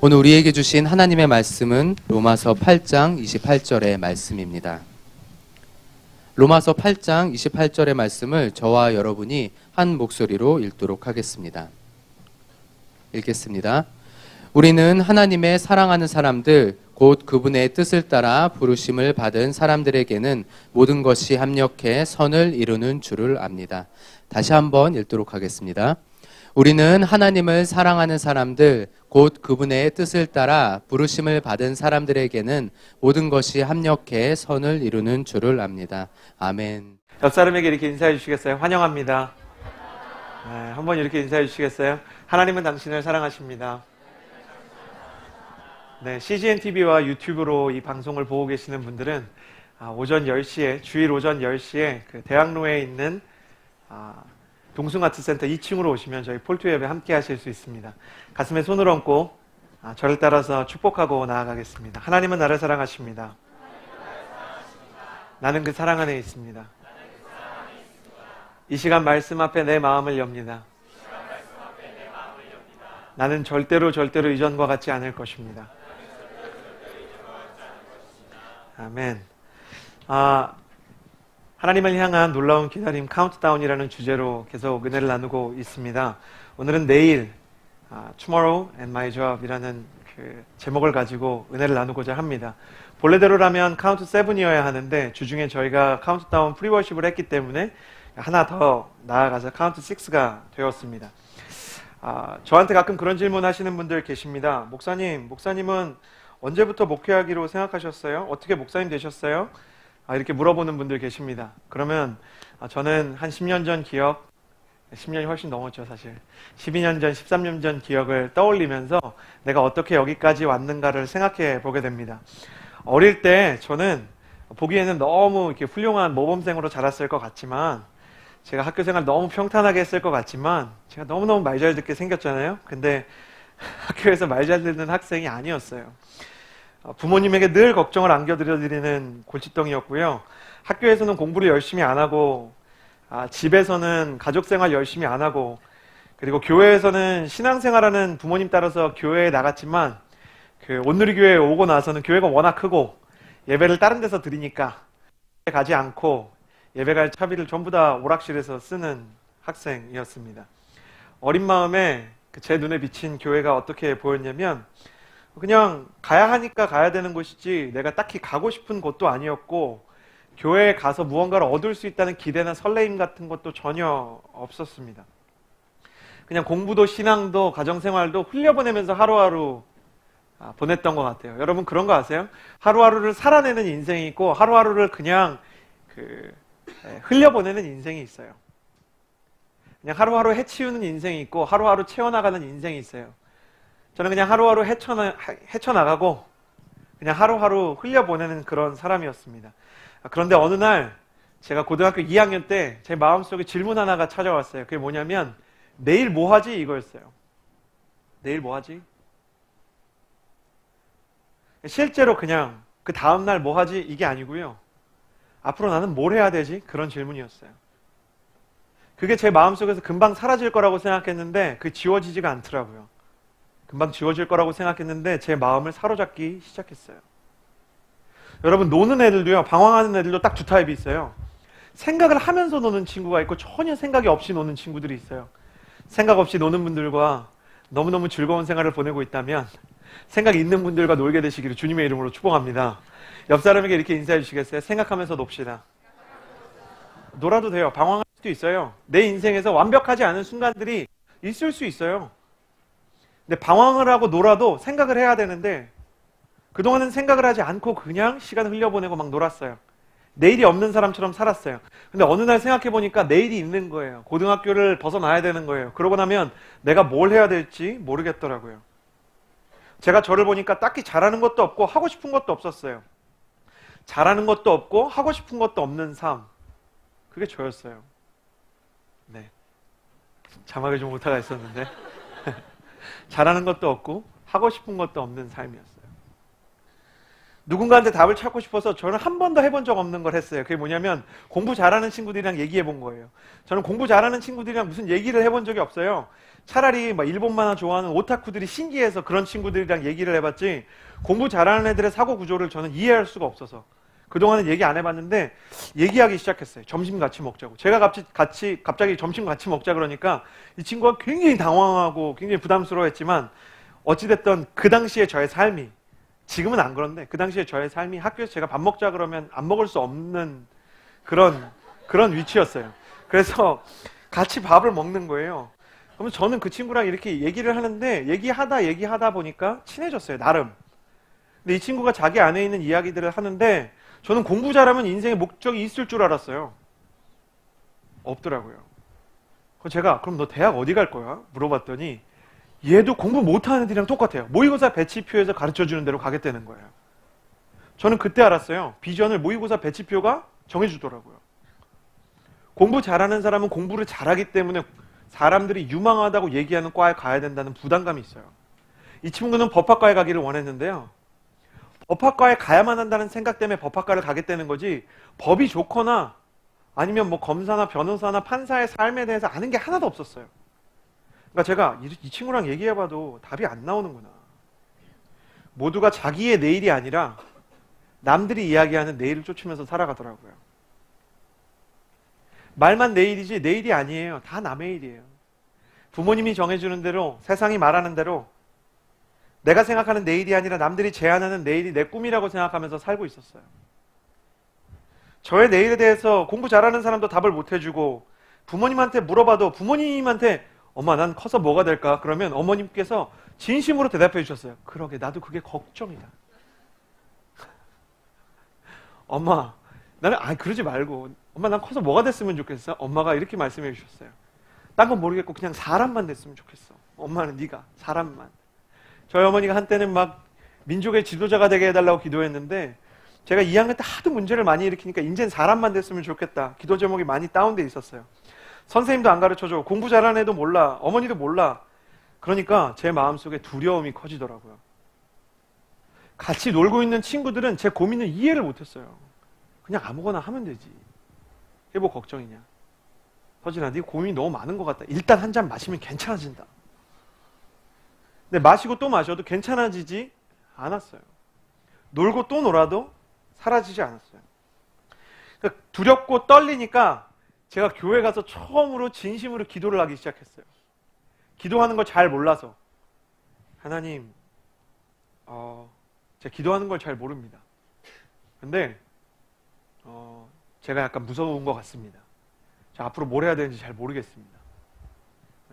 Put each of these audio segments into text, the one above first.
오늘 우리에게 주신 하나님의 말씀은 로마서 8장 28절의 말씀입니다. 로마서 8장 28절의 말씀을 저와 여러분이 한 목소리로 읽도록 하겠습니다. 읽겠습니다. 우리는 하나님의 사랑하는 사람들, 곧 그분의 뜻을 따라 부르심을 받은 사람들에게는 모든 것이 합력해 선을 이루는 줄을 압니다. 다시 한번 읽도록 하겠습니다. 우리는 하나님을 사랑하는 사람들, 곧 그분의 뜻을 따라 부르심을 받은 사람들에게는 모든 것이 합력해 선을 이루는 줄을 압니다. 아멘. 옆 사람에게 이렇게 인사해 주시겠어요? 환영합니다. 네, 한번 이렇게 인사해 주시겠어요? 하나님은 당신을 사랑하십니다. 네, CGN TV와 유튜브로 이 방송을 보고 계시는 분들은 오전 10시에, 주일 오전 10시에 그 대학로에 있는 동숭아트센터 2층으로 오시면 저희 폴트 예배 함께 하실 수 있습니다. 가슴에 손을 얹고 저를 따라서 축복하고 나아가겠습니다. 하나님은 나를 사랑하십니다. 나는 그 사랑 안에 있습니다. 이 시간 말씀 앞에 내 마음을 엽니다. 나는 절대로 이전과 같지 않을 것입니다. 아멘. 하나님을 향한 놀라운 기다림 카운트다운이라는 주제로 계속 은혜를 나누고 있습니다. 오늘은 내일 Tomorrow and My Job이라는 그 제목을 가지고 은혜를 나누고자 합니다. 본래대로라면 카운트 7이어야 하는데 주중에 저희가 카운트다운 프리워십을 했기 때문에 하나 더 나아가서 카운트 6가 되었습니다. 저한테 가끔 그런 질문 하시는 분들 계십니다. 목사님은 언제부터 목회하기로 생각하셨어요? 어떻게 목사님 되셨어요? 이렇게 물어보는 분들 계십니다. 그러면 저는 한 10년 전 기억, 10년이 훨씬 넘었죠 사실. 12년 전, 13년 전 기억을 떠올리면서 내가 어떻게 여기까지 왔는가를 생각해 보게 됩니다. 어릴 때 저는 보기에는 너무 이렇게 훌륭한 모범생으로 자랐을 것 같지만, 제가 학교 생활 너무 평탄하게 했을 것 같지만 제가 너무너무 말 잘 듣게 생겼잖아요. 근데 학교에서 말 잘 듣는 학생이 아니었어요. 부모님에게 늘 걱정을 안겨드리는 골칫덩이였고요. 학교에서는 공부를 열심히 안 하고, 집에서는 가족생활 열심히 안 하고, 그리고 교회에서는 신앙생활하는 부모님 따라서 교회에 나갔지만 그 온누리교회에 오고 나서는 교회가 워낙 크고 예배를 다른 데서 드리니까 가지 않고 예배 갈 차비를 전부 다 오락실에서 쓰는 학생이었습니다. 어린 마음에 제 눈에 비친 교회가 어떻게 보였냐면, 그냥 가야 하니까 가야 되는 곳이지 내가 딱히 가고 싶은 곳도 아니었고, 교회에 가서 무언가를 얻을 수 있다는 기대나 설레임 같은 것도 전혀 없었습니다. 그냥 공부도 신앙도 가정생활도 흘려보내면서 하루하루 보냈던 것 같아요. 여러분 그런 거 아세요? 하루하루를 살아내는 인생이 있고 하루하루를 그냥 흘려보내는 인생이 있어요. 그냥 하루하루 해치우는 인생이 있고 하루하루 채워나가는 인생이 있어요. 저는 그냥 하루하루 헤쳐나가고 그냥 하루하루 흘려보내는 그런 사람이었습니다. 그런데 어느 날 제가 고등학교 2학년 때 제 마음속에 질문 하나가 찾아왔어요. 그게 뭐냐면 내일 뭐 하지? 이거였어요. 내일 뭐 하지? 실제로 그냥 그 다음날 뭐 하지? 이게 아니고요. 앞으로 나는 뭘 해야 되지? 그런 질문이었어요. 그게 제 마음속에서 금방 사라질 거라고 생각했는데 그 지워지지가 않더라고요. 금방 지워질 거라고 생각했는데 제 마음을 사로잡기 시작했어요. 여러분 노는 애들도요, 방황하는 애들도 딱 두 타입이 있어요. 생각을 하면서 노는 친구가 있고 전혀 생각이 없이 노는 친구들이 있어요. 생각 없이 노는 분들과 너무너무 즐거운 생활을 보내고 있다면 생각이 있는 분들과 놀게 되시기를 주님의 이름으로 축복합니다. 옆 사람에게 이렇게 인사해 주시겠어요? 생각하면서 놉시다. 놀아도 돼요. 방황할 수도 있어요. 내 인생에서 완벽하지 않은 순간들이 있을 수 있어요. 근데 방황을 하고 놀아도 생각을 해야 되는데 그동안은 생각을 하지 않고 그냥 시간 흘려보내고 막 놀았어요. 내일이 없는 사람처럼 살았어요. 근데 어느 날 생각해보니까 내일이 있는 거예요. 고등학교를 벗어나야 되는 거예요. 그러고 나면 내가 뭘 해야 될지 모르겠더라고요. 제가 저를 보니까 딱히 잘하는 것도 없고 하고 싶은 것도 없었어요. 잘하는 것도 없고 하고 싶은 것도 없는 삶. 그게 저였어요. 네. 자막을 좀 오타가 있었는데 잘하는 것도 없고 하고 싶은 것도 없는 삶이었어요. 누군가한테 답을 찾고 싶어서 저는 한 번도 해본 적 없는 걸 했어요. 그게 뭐냐면 공부 잘하는 친구들이랑 얘기해 본 거예요. 저는 공부 잘하는 친구들이랑 무슨 얘기를 해본 적이 없어요. 차라리 막 일본 만화 좋아하는 오타쿠들이 신기해서 그런 친구들이랑 얘기를 해봤지, 공부 잘하는 애들의 사고 구조를 저는 이해할 수가 없어서 그동안은 얘기 안 해봤는데 얘기하기 시작했어요. 점심 같이 먹자고. 제가 갑자기 점심 같이 먹자 그러니까 이 친구가 굉장히 당황하고 굉장히 부담스러워했지만, 어찌됐든 그 당시에 저의 삶이, 지금은 안 그런데 그 당시에 저의 삶이 학교에서 제가 밥 먹자 그러면 안 먹을 수 없는 그런 위치였어요. 그래서 같이 밥을 먹는 거예요. 그러면 저는 그 친구랑 이렇게 얘기를 하는데 얘기하다 보니까 친해졌어요, 나름. 근데 이 친구가 자기 안에 있는 이야기들을 하는데 저는 공부 잘하면 인생에 목적이 있을 줄 알았어요. 없더라고요. 그래서 제가 그럼 너 대학 어디 갈 거야? 물어봤더니 얘도 공부 못하는 애들이랑 똑같아요. 모의고사 배치표에서 가르쳐주는 대로 가겠다는 거예요. 저는 그때 알았어요. 비전을 모의고사 배치표가 정해주더라고요. 공부 잘하는 사람은 공부를 잘하기 때문에 사람들이 유망하다고 얘기하는 과에 가야 된다는 부담감이 있어요. 이 친구는 법학과에 가기를 원했는데요. 법학과에 가야만 한다는 생각 때문에 법학과를 가겠다는 거지, 법이 좋거나 아니면 뭐 검사나 변호사나 판사의 삶에 대해서 아는 게 하나도 없었어요. 그러니까 제가 이 친구랑 얘기해봐도 답이 안 나오는구나. 모두가 자기의 내일이 아니라 남들이 이야기하는 내일을 쫓으면서 살아가더라고요. 말만 내일이지 내일이 아니에요. 다 남의 일이에요. 부모님이 정해주는 대로, 세상이 말하는 대로 내가 생각하는 내일이 아니라 남들이 제안하는 내일이 내 꿈이라고 생각하면서 살고 있었어요. 저의 내일에 대해서 공부 잘하는 사람도 답을 못 해주고, 부모님한테 물어봐도 부모님한테 엄마 난 커서 뭐가 될까? 그러면 어머님께서 진심으로 대답해 주셨어요. 그러게 나도 그게 걱정이다. 엄마 나는 그러지 말고 엄마 난 커서 뭐가 됐으면 좋겠어? 엄마가 이렇게 말씀해 주셨어요. 딴 건 모르겠고 그냥 사람만 됐으면 좋겠어. 엄마는 네가 사람만. 저희 어머니가 한때는 막 민족의 지도자가 되게 해달라고 기도했는데, 제가 2학년 때 하도 문제를 많이 일으키니까 이젠 사람만 됐으면 좋겠다, 기도 제목이 많이 다운돼 있었어요. 선생님도 안 가르쳐줘, 공부 잘하는 애도 몰라, 어머니도 몰라. 그러니까 제 마음속에 두려움이 커지더라고요. 같이 놀고 있는 친구들은 제 고민을 이해를 못했어요. 그냥 아무거나 하면 되지, 그게 뭐 걱정이냐. 서진아 네 고민이 너무 많은 것 같다. 일단 한 잔 마시면 괜찮아진다. 근데 마시고 또 마셔도 괜찮아지지 않았어요. 놀고 또 놀아도 사라지지 않았어요. 그러니까 두렵고 떨리니까 제가 교회 가서 처음으로 진심으로 기도를 하기 시작했어요. 기도하는 걸 잘 몰라서. 하나님, 제가 기도하는 걸 잘 모릅니다. 근데 제가 약간 무서운 것 같습니다. 저 앞으로 뭘 해야 되는지 잘 모르겠습니다.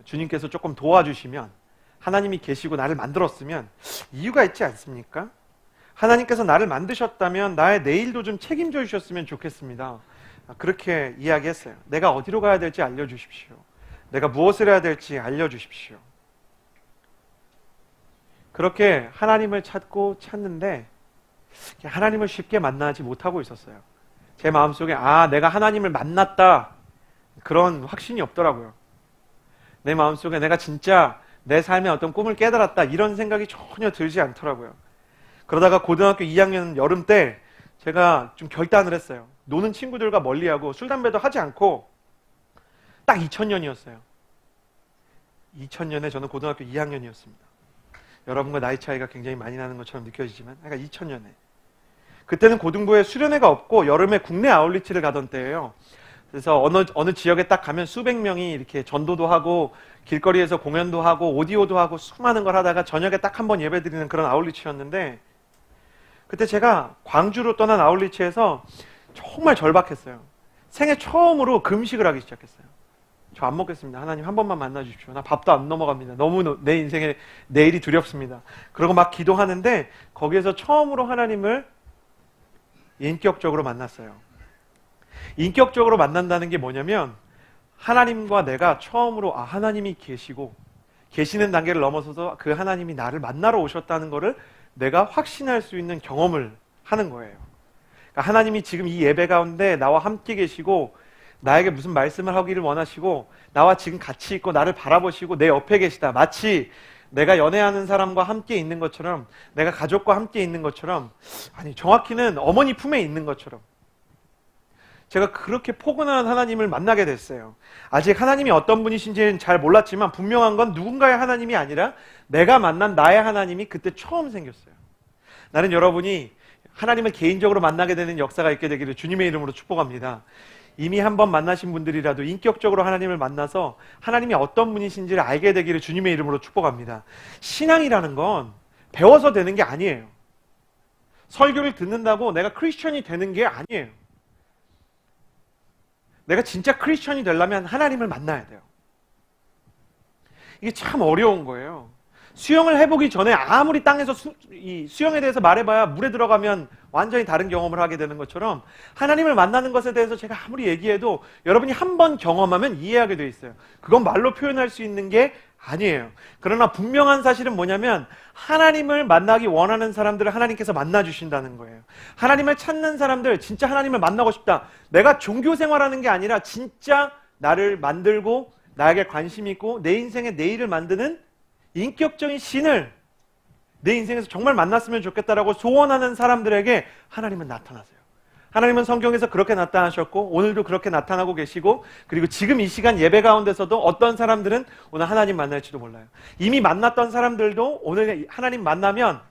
주님께서 조금 도와주시면, 하나님이 계시고 나를 만들었으면 이유가 있지 않습니까? 하나님께서 나를 만드셨다면 나의 내일도 좀 책임져 주셨으면 좋겠습니다. 그렇게 이야기했어요. 내가 어디로 가야 될지 알려주십시오. 내가 무엇을 해야 될지 알려주십시오. 그렇게 하나님을 찾는데 하나님을 쉽게 만나지 못하고 있었어요. 제 마음속에 내가 하나님을 만났다, 그런 확신이 없더라고요. 내 마음속에 내가 진짜 내 삶의 어떤 꿈을 깨달았다, 이런 생각이 전혀 들지 않더라고요. 그러다가 고등학교 2학년 여름 때 제가 좀 결단을 했어요. 노는 친구들과 멀리하고 술, 담배도 하지 않고, 딱 2000년이었어요. 2000년에 저는 고등학교 2학년이었습니다. 여러분과 나이 차이가 굉장히 많이 나는 것처럼 느껴지지만, 그러니까 2000년에. 그때는 고등부에 수련회가 없고 여름에 국내 아울리치를 가던 때예요. 그래서 어느 지역에 딱 가면 수백 명이 이렇게 전도도 하고 길거리에서 공연도 하고 오디오도 하고 수많은 걸 하다가 저녁에 딱 한 번 예배드리는 그런 아울리치였는데, 그때 제가 광주로 떠난 아울리치에서 정말 절박했어요. 생애 처음으로 금식을 하기 시작했어요. 저 안 먹겠습니다. 하나님 한 번만 만나 주십시오. 나 밥도 안 넘어갑니다. 너무 내 인생에 내일이 두렵습니다. 그러고 막 기도하는데 거기에서 처음으로 하나님을 인격적으로 만났어요. 인격적으로 만난다는 게 뭐냐면, 하나님과 내가 처음으로 하나님이 계시고 계시는 단계를 넘어서서 그 하나님이 나를 만나러 오셨다는 것을 내가 확신할 수 있는 경험을 하는 거예요. 그러니까 하나님이 지금 이 예배 가운데 나와 함께 계시고 나에게 무슨 말씀을 하기를 원하시고 나와 지금 같이 있고 나를 바라보시고 내 옆에 계시다. 마치 내가 연애하는 사람과 함께 있는 것처럼, 내가 가족과 함께 있는 것처럼, 아니 정확히는 어머니 품에 있는 것처럼 제가 그렇게 포근한 하나님을 만나게 됐어요. 아직 하나님이 어떤 분이신지는 잘 몰랐지만 분명한 건 누군가의 하나님이 아니라 내가 만난 나의 하나님이 그때 처음 생겼어요. 나는 여러분이 하나님을 개인적으로 만나게 되는 역사가 있게 되기를 주님의 이름으로 축복합니다. 이미 한번 만나신 분들이라도 인격적으로 하나님을 만나서 하나님이 어떤 분이신지를 알게 되기를 주님의 이름으로 축복합니다. 신앙이라는 건 배워서 되는 게 아니에요. 설교를 듣는다고 내가 크리스천이 되는 게 아니에요. 내가 진짜 크리스천이 되려면 하나님을 만나야 돼요. 이게 참 어려운 거예요. 수영을 해보기 전에 아무리 땅에서 이 수영에 대해서 말해봐야 물에 들어가면 완전히 다른 경험을 하게 되는 것처럼 하나님을 만나는 것에 대해서 제가 아무리 얘기해도 여러분이 한 번 경험하면 이해하게 돼 있어요. 그건 말로 표현할 수 있는 게 아니에요. 그러나 분명한 사실은 뭐냐면 하나님을 만나기 원하는 사람들을 하나님께서 만나주신다는 거예요. 하나님을 찾는 사람들, 진짜 하나님을 만나고 싶다. 내가 종교 생활하는 게 아니라 진짜 나를 만들고 나에게 관심 있고 내 인생의 내일을 만드는 인격적인 신을 내 인생에서 정말 만났으면 좋겠다라고 소원하는 사람들에게 하나님은 나타나세요. 하나님은 성경에서 그렇게 나타나셨고 오늘도 그렇게 나타나고 계시고, 그리고 지금 이 시간 예배 가운데서도 어떤 사람들은 오늘 하나님 만날지도 몰라요. 이미 만났던 사람들도 오늘 하나님 만나면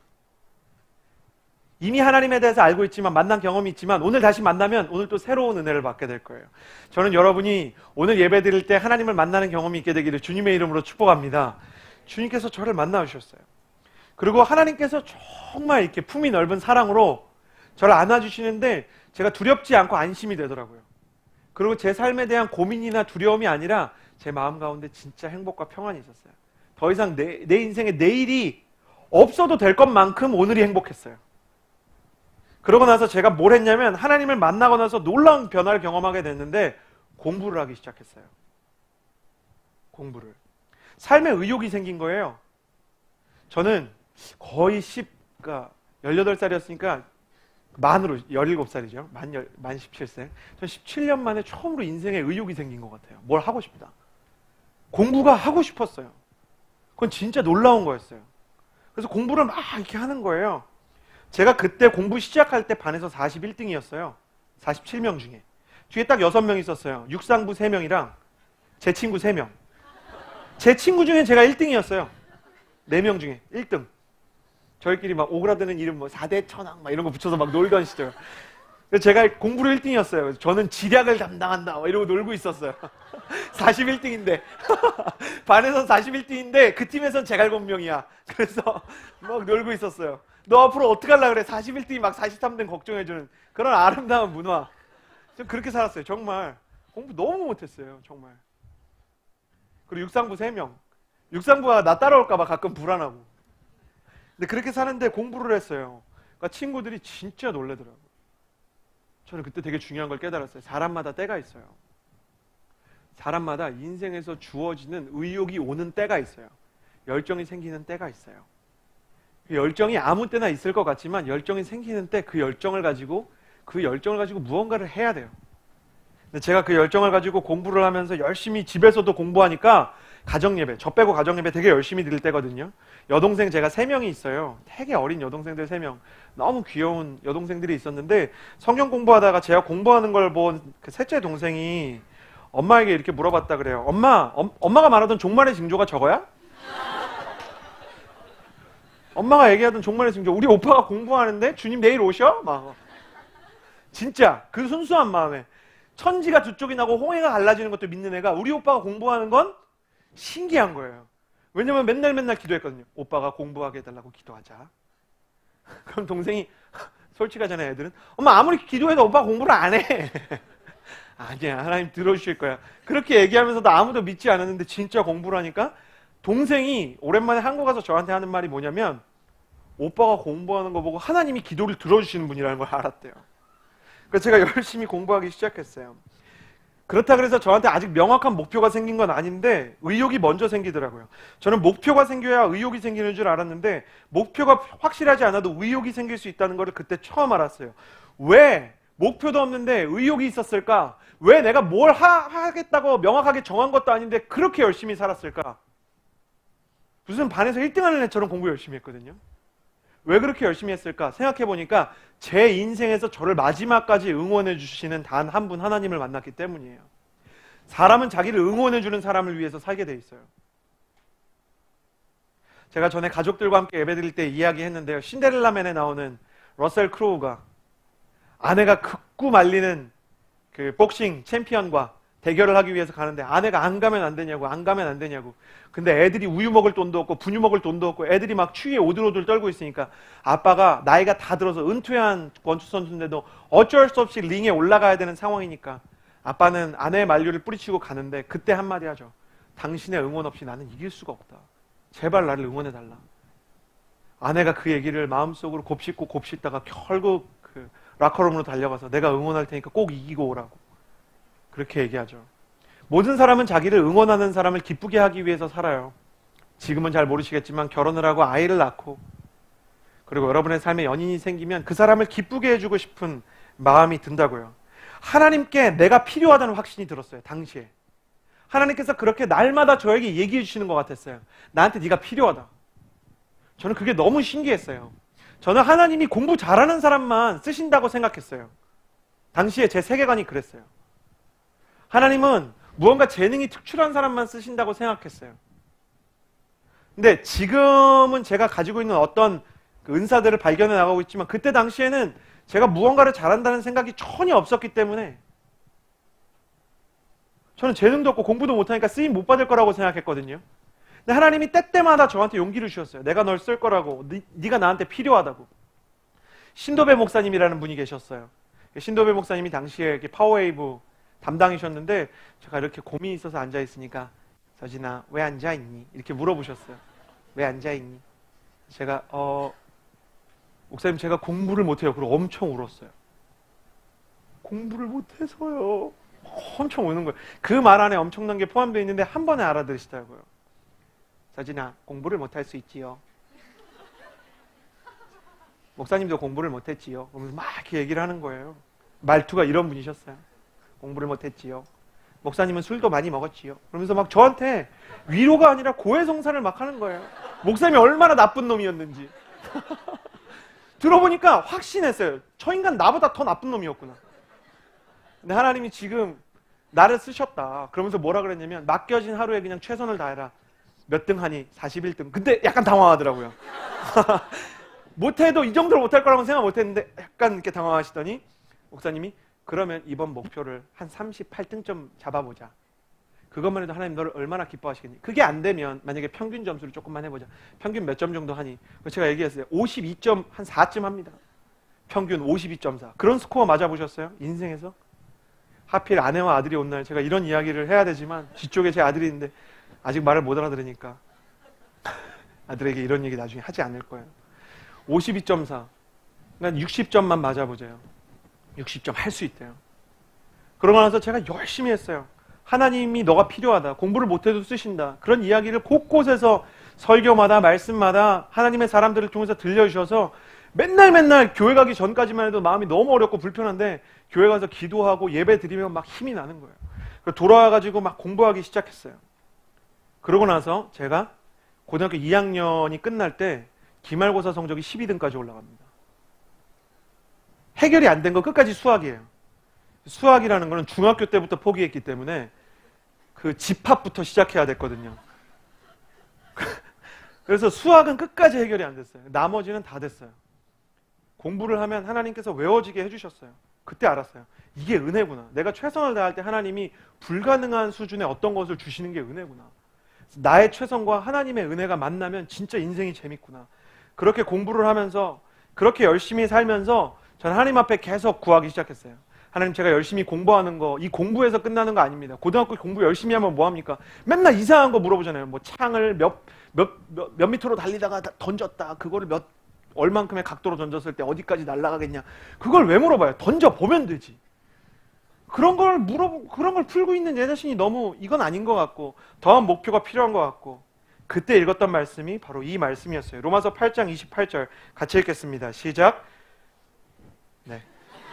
이미 하나님에 대해서 알고 있지만 만난 경험이 있지만 오늘 다시 만나면 오늘 또 새로운 은혜를 받게 될 거예요. 저는 여러분이 오늘 예배 드릴 때 하나님을 만나는 경험이 있게 되기를 주님의 이름으로 축복합니다. 주님께서 저를 만나주셨어요. 그리고 하나님께서 정말 이렇게 품이 넓은 사랑으로 저를 안아주시는데 제가 두렵지 않고 안심이 되더라고요. 그리고 제 삶에 대한 고민이나 두려움이 아니라 제 마음 가운데 진짜 행복과 평안이 있었어요. 더 이상 내 인생에 내일이 없어도 될 것만큼 오늘이 행복했어요. 그러고 나서 제가 뭘 했냐면 하나님을 만나고 나서 놀라운 변화를 경험하게 됐는데 공부를 하기 시작했어요. 공부를. 삶에 의욕이 생긴 거예요. 저는 거의 18살이었으니까 만으로 17살이죠. 만 17세. 전 17년 만에 처음으로 인생에 의욕이 생긴 것 같아요. 뭘 하고 싶다. 공부가 하고 싶었어요. 그건 진짜 놀라운 거였어요. 그래서 공부를 막 이렇게 하는 거예요. 제가 그때 공부 시작할 때 반에서 41등이었어요. 47명 중에. 뒤에 딱 6명 있었어요. 육상부 3명이랑 제 친구 3명. 제 친구 중에 제가 1등이었어요. 4명 중에 1등. 저희끼리 막 오그라드는 이름 뭐 4대 천왕 막 이런 거 붙여서 막 놀던 시절. 그래서 제가 공부로 1등이었어요. 저는 지략을 담당한다 막 이러고 놀고 있었어요. 41등인데 반에선 41등인데 그 팀에선 제가 7명이야. 그래서 막 놀고 있었어요. 너 앞으로 어떻게 하려고 그래? 41등이 막 43등 걱정해주는 그런 아름다운 문화. 전 그렇게 살았어요. 정말 공부 너무 못했어요. 정말. 그리고 육상부 3명. 육상부가 나 따라올까 봐 가끔 불안하고. 근데 그렇게 사는데 공부를 했어요. 그러니까 친구들이 진짜 놀래더라고요. 저는 그때 되게 중요한 걸 깨달았어요. 사람마다 때가 있어요. 사람마다 인생에서 주어지는 의욕이 오는 때가 있어요. 열정이 생기는 때가 있어요. 그 열정이 아무 때나 있을 것 같지만 열정이 생기는 때 그 열정을 가지고 무언가를 해야 돼요. 근데 제가 그 열정을 가지고 공부를 하면서 열심히 집에서도 공부하니까 가정예배, 저 빼고 가정예배 되게 열심히 드릴 때거든요. 여동생 제가 3명이 있어요. 되게 어린 여동생들 3명. 너무 귀여운 여동생들이 있었는데 성경 공부하다가 제가 공부하는 걸 본 그 셋째 동생이 엄마에게 이렇게 물어봤다 그래요. 엄마가 말하던 종말의 징조가 저거야? 엄마가 얘기하던 종말의 징조, 우리 오빠가 공부하는데 주님 내일 오셔? 막 진짜 그 순수한 마음에 천지가 두 쪽이 나고 홍해가 갈라지는 것도 믿는 애가 우리 오빠가 공부하는 건 신기한 거예요. 왜냐면 맨날 기도했거든요. 오빠가 공부하게 해달라고 기도하자. 그럼 동생이 솔직하잖아요. 애들은 엄마 아무리 기도해도 오빠 공부를 안 해. 아니야, 하나님 들어주실 거야. 그렇게 얘기하면서도 아무도 믿지 않았는데 진짜 공부를 하니까 동생이 오랜만에 한국 가서 저한테 하는 말이 뭐냐면 오빠가 공부하는 거 보고 하나님이 기도를 들어주시는 분이라는 걸 알았대요. 그래서 제가 열심히 공부하기 시작했어요. 그렇다 그래서 저한테 아직 명확한 목표가 생긴 건 아닌데 의욕이 먼저 생기더라고요. 저는 목표가 생겨야 의욕이 생기는 줄 알았는데 목표가 확실하지 않아도 의욕이 생길 수 있다는 걸 그때 처음 알았어요. 왜 목표도 없는데 의욕이 있었을까? 왜 내가 뭘 하겠다고 명확하게 정한 것도 아닌데 그렇게 열심히 살았을까? 무슨 반에서 1등 하는 애처럼 공부 열심히 했거든요. 왜 그렇게 열심히 했을까? 생각해보니까 제 인생에서 저를 마지막까지 응원해 주시는 단 한 분 하나님을 만났기 때문이에요. 사람은 자기를 응원해 주는 사람을 위해서 살게 돼 있어요. 제가 전에 가족들과 함께 예배드릴 때 이야기했는데요. 신데렐라맨에 나오는 러셀 크로우가 아내가 극구 말리는 그 복싱 챔피언과 대결을 하기 위해서 가는데 아내가 안 가면 안 되냐고. 근데 애들이 우유 먹을 돈도 없고 분유 먹을 돈도 없고 애들이 막 추위에 오들오들 떨고 있으니까 아빠가 나이가 다 들어서 은퇴한 권투 선수인데도 어쩔 수 없이 링에 올라가야 되는 상황이니까 아빠는 아내의 만류를 뿌리치고 가는데 그때 한마디 하죠. 당신의 응원 없이 나는 이길 수가 없다. 제발 나를 응원해달라. 아내가 그 얘기를 마음속으로 곱씹다가 결국 그 라커룸으로 달려가서 내가 응원할 테니까 꼭 이기고 오라고. 그렇게 얘기하죠. 모든 사람은 자기를 응원하는 사람을 기쁘게 하기 위해서 살아요. 지금은 잘 모르시겠지만 결혼을 하고 아이를 낳고 그리고 여러분의 삶에 연인이 생기면 그 사람을 기쁘게 해주고 싶은 마음이 든다고요. 하나님께 내가 필요하다는 확신이 들었어요. 당시에. 하나님께서 그렇게 날마다 저에게 얘기해 주시는 것 같았어요. 나한테 네가 필요하다. 저는 그게 너무 신기했어요. 저는 하나님이 공부 잘하는 사람만 쓰신다고 생각했어요. 당시에 제 세계관이 그랬어요. 하나님은 무언가 재능이 특출한 사람만 쓰신다고 생각했어요. 근데 지금은 제가 가지고 있는 어떤 그 은사들을 발견해 나가고 있지만 그때 당시에는 제가 무언가를 잘한다는 생각이 전혀 없었기 때문에 저는 재능도 없고 공부도 못하니까 쓰임 못 받을 거라고 생각했거든요. 근데 하나님이 때때마다 저한테 용기를 주셨어요. 내가 널 쓸 거라고. 네가 나한테 필요하다고. 신도배 목사님이라는 분이 계셨어요. 신도배 목사님이 당시에 파워웨이브 담당이셨는데 제가 이렇게 고민이 있어서 앉아있으니까 서진아 왜 앉아있니? 이렇게 물어보셨어요. 왜 앉아있니? 제가 목사님 제가 공부를 못해요. 그리고 엄청 울었어요. 공부를 못해서요. 엄청 우는 거예요. 그 말 안에 엄청난 게 포함되어 있는데 한 번에 알아들으시더라고요. 서진아 공부를 못할 수 있지요. 목사님도 공부를 못했지요. 그러면서 막 이렇게 얘기를 하는 거예요. 말투가 이런 분이셨어요. 공부를 못했지요. 목사님은 술도 많이 먹었지요. 그러면서 막 저한테 위로가 아니라 고해성사를 막 하는 거예요. 목사님이 얼마나 나쁜 놈이었는지. 들어보니까 확신했어요. 저 인간 나보다 더 나쁜 놈이었구나. 근데 하나님이 지금 나를 쓰셨다. 그러면서 뭐라 그랬냐면 맡겨진 하루에 그냥 최선을 다해라. 몇 등 하니? 41등. 근데 약간 당황하더라고요. 못해도 이 정도로 못할 거라고 생각 못했는데 약간 이렇게 당황하시더니 목사님이 그러면 이번 목표를 한 38등점 잡아보자. 그것만 해도 하나님 너를 얼마나 기뻐하시겠니? 그게 안 되면 만약에 평균 점수를 조금만 해보자. 평균 몇 점 정도 하니? 제가 얘기했어요. 52점 한 4쯤 합니다. 평균 52.4. 그런 스코어 맞아보셨어요? 인생에서? 하필 아내와 아들이 온 날 제가 이런 이야기를 해야 되지만 뒤쪽에 제 아들이 있는데 아직 말을 못 알아들으니까 아들에게 이런 얘기 나중에 하지 않을 거예요. 52.4. 그러니까 60점만 맞아보세요. 60점 할 수 있대요. 그러고 나서 제가 열심히 했어요. 하나님이 너가 필요하다. 공부를 못해도 쓰신다. 그런 이야기를 곳곳에서 설교마다 말씀마다 하나님의 사람들을 통해서 들려주셔서 맨날 교회 가기 전까지만 해도 마음이 너무 어렵고 불편한데 교회 가서 기도하고 예배 드리면 막 힘이 나는 거예요. 돌아와가지고 막 공부하기 시작했어요. 그러고 나서 제가 고등학교 2학년이 끝날 때 기말고사 성적이 12등까지 올라갑니다. 해결이 안 된 거 끝까지 수학이에요. 수학이라는 거는 중학교 때부터 포기했기 때문에 그 집합부터 시작해야 됐거든요. 그래서 수학은 끝까지 해결이 안 됐어요. 나머지는 다 됐어요. 공부를 하면 하나님께서 외워지게 해주셨어요. 그때 알았어요. 이게 은혜구나. 내가 최선을 다할 때 하나님이 불가능한 수준의 어떤 것을 주시는 게 은혜구나. 나의 최선과 하나님의 은혜가 만나면 진짜 인생이 재밌구나. 그렇게 공부를 하면서 그렇게 열심히 살면서 저는 하나님 앞에 계속 구하기 시작했어요. 하나님 제가 열심히 공부하는 거 이 공부에서 끝나는 거 아닙니다. 고등학교 공부 열심히 하면 뭐합니까? 맨날 이상한 거 물어보잖아요. 뭐 창을 몇 미터로 달리다가 던졌다. 그거를 얼만큼의 각도로 던졌을 때 어디까지 날아가겠냐. 그걸 왜 물어봐요? 던져보면 되지. 그런 걸 그런 걸 풀고 있는 내 자신이 너무 이건 아닌 것 같고 더한 목표가 필요한 것 같고 그때 읽었던 말씀이 바로 이 말씀이었어요. 로마서 8장 28절 같이 읽겠습니다. 시작. 네.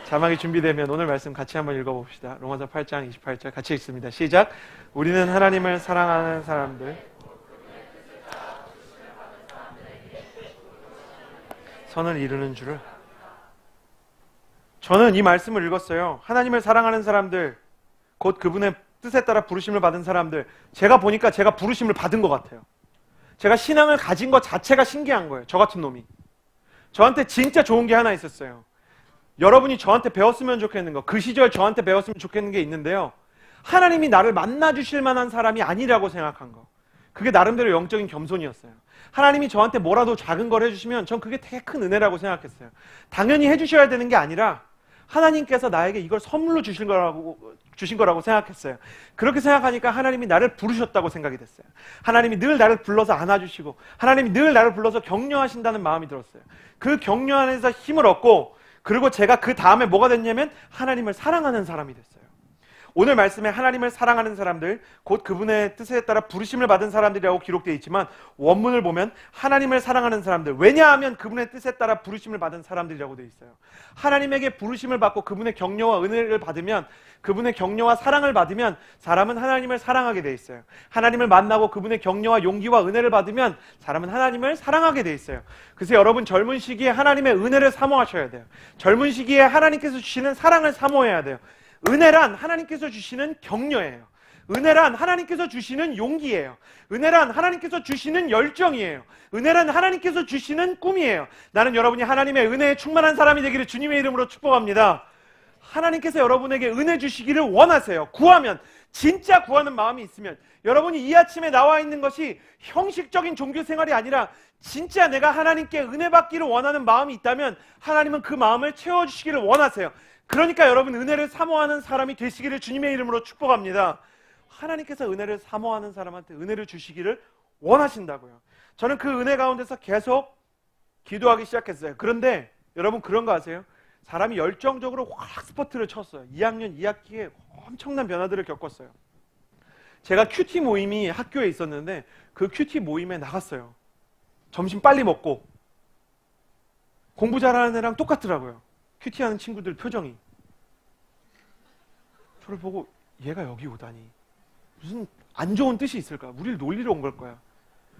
자막이 준비되면 오늘 말씀 같이 한번 읽어봅시다. 로마서 8장 28절 같이 읽습니다. 시작. 우리는 하나님을 사랑하는 사람들 선을 이루는 줄을. 저는 이 말씀을 읽었어요. 하나님을 사랑하는 사람들, 곧 그분의 뜻에 따라 부르심을 받은 사람들, 제가 보니까 제가 부르심을 받은 것 같아요. 제가 신앙을 가진 것 자체가 신기한 거예요. 저 같은 놈이. 저한테 진짜 좋은 게 하나 있었어요. 여러분이 저한테 배웠으면 좋겠는 거, 그 시절 저한테 배웠으면 좋겠는 게 있는데요. 하나님이 나를 만나주실 만한 사람이 아니라고 생각한 거. 그게 나름대로 영적인 겸손이었어요. 하나님이 저한테 뭐라도 작은 걸 해주시면 전 그게 되게 큰 은혜라고 생각했어요. 당연히 해주셔야 되는 게 아니라 하나님께서 나에게 이걸 선물로 주신 거라고 생각했어요. 그렇게 생각하니까 하나님이 나를 부르셨다고 생각이 됐어요. 하나님이 늘 나를 불러서 안아주시고 하나님이 늘 나를 불러서 격려하신다는 마음이 들었어요. 그 격려 안에서 힘을 얻고, 그리고 제가 그 다음에 뭐가 됐냐면 하나님을 사랑하는 사람이 됐어요. 오늘 말씀에 하나님을 사랑하는 사람들, 곧 그분의 뜻에 따라 부르심을 받은 사람들이라고 기록되어 있지만 원문을 보면 하나님을 사랑하는 사람들, 왜냐하면 그분의 뜻에 따라 부르심을 받은 사람들이라고 되어 있어요. 하나님에게 부르심을 받고 그분의 격려와 은혜를 받으면, 그분의 격려와 사랑을 받으면 사람은 하나님을 사랑하게 되어 있어요. 하나님을 만나고 그분의 격려와 용기와 은혜를 받으면 사람은 하나님을 사랑하게 되어 있어요. 그래서 여러분 젊은 시기에 하나님의 은혜를 사모하셔야 돼요. 젊은 시기에 하나님께서 주시는 사랑을 사모해야 돼요. 은혜란 하나님께서 주시는 격려예요. 은혜란 하나님께서 주시는 용기예요. 은혜란 하나님께서 주시는 열정이에요. 은혜란 하나님께서 주시는 꿈이에요. 나는 여러분이 하나님의 은혜에 충만한 사람이 되기를 주님의 이름으로 축복합니다. 하나님께서 여러분에게 은혜 주시기를 원하세요. 구하면, 진짜 구하는 마음이 있으면. 여러분이 이 아침에 나와 있는 것이 형식적인 종교 생활이 아니라 진짜 내가 하나님께 은혜 받기를 원하는 마음이 있다면 하나님은 그 마음을 채워주시기를 원하세요. 그러니까 여러분 은혜를 사모하는 사람이 되시기를 주님의 이름으로 축복합니다. 하나님께서 은혜를 사모하는 사람한테 은혜를 주시기를 원하신다고요. 저는 그 은혜 가운데서 계속 기도하기 시작했어요. 그런데 여러분 그런 거 아세요? 사람이 열정적으로 확 스포트를 쳤어요. 2학년 2학기에 엄청난 변화들을 겪었어요. 제가 큐티 모임이 학교에 있었는데 그 큐티 모임에 나갔어요. 점심 빨리 먹고. 공부 잘하는 애랑 똑같더라고요. 큐티하는 친구들 표정이. 저를 보고 얘가 여기 오다니 무슨 안 좋은 뜻이 있을까? 우리를 놀리러 온 걸 거야.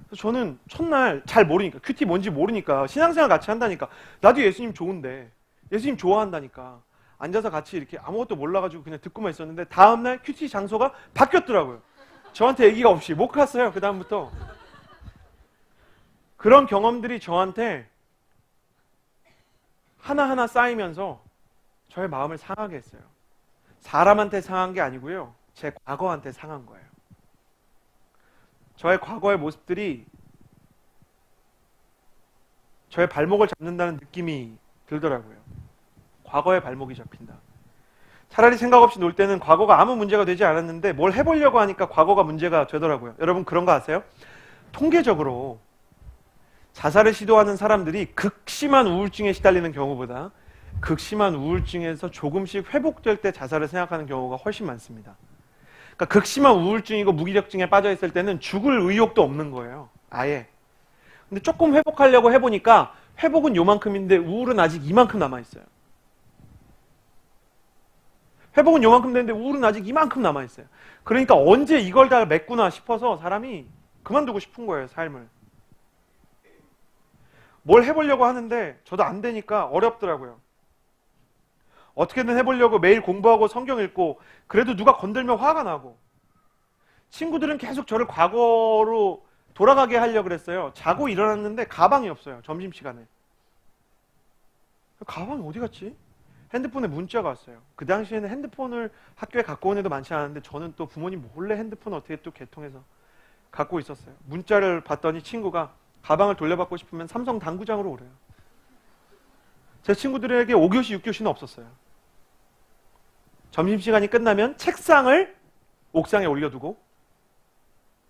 그래서 저는 첫날 잘 모르니까, 큐티 뭔지 모르니까, 신앙생활 같이 한다니까, 나도 예수님 좋은데 예수님 좋아한다니까 앉아서 같이 이렇게 아무것도 몰라가지고 그냥 듣고만 있었는데 다음날 큐티 장소가 바뀌었더라고요. 저한테 얘기가 없이 못 갔어요. 그 다음부터. 그런 경험들이 저한테 하나하나 쌓이면서 저의 마음을 상하게 했어요. 사람한테 상한 게 아니고요. 제 과거한테 상한 거예요. 저의 과거의 모습들이 저의 발목을 잡는다는 느낌이 들더라고요. 과거의 발목이 잡힌다. 차라리 생각 없이 놀 때는 과거가 아무 문제가 되지 않았는데 뭘 해보려고 하니까 과거가 문제가 되더라고요. 여러분 그런 거 아세요? 통계적으로 자살을 시도하는 사람들이 극심한 우울증에 시달리는 경우보다 극심한 우울증에서 조금씩 회복될 때 자살을 생각하는 경우가 훨씬 많습니다. 그러니까 극심한 우울증이고 무기력증에 빠져있을 때는 죽을 의욕도 없는 거예요. 아예. 근데 조금 회복하려고 해보니까 회복은 요만큼인데 우울은 아직 이만큼 남아있어요. 회복은 요만큼 되는데 우울은 아직 이만큼 남아있어요. 그러니까 언제 이걸 다 맺구나 싶어서 사람이 그만두고 싶은 거예요, 삶을. 뭘 해보려고 하는데 저도 안 되니까 어렵더라고요. 어떻게든 해보려고 매일 공부하고 성경 읽고 그래도 누가 건들면 화가 나고, 친구들은 계속 저를 과거로 돌아가게 하려고 그랬어요. 자고 일어났는데 가방이 없어요. 점심시간에. 가방이 어디 갔지? 핸드폰에 문자가 왔어요. 그 당시에는 핸드폰을 학교에 갖고 온 애도 많지 않았는데 저는 또 부모님 몰래 핸드폰 어떻게 또 개통해서 갖고 있었어요. 문자를 봤더니 친구가 가방을 돌려받고 싶으면 삼성 당구장으로 오래요. 제 친구들에게 5교시, 6교시는 없었어요. 점심시간이 끝나면 책상을 옥상에 올려두고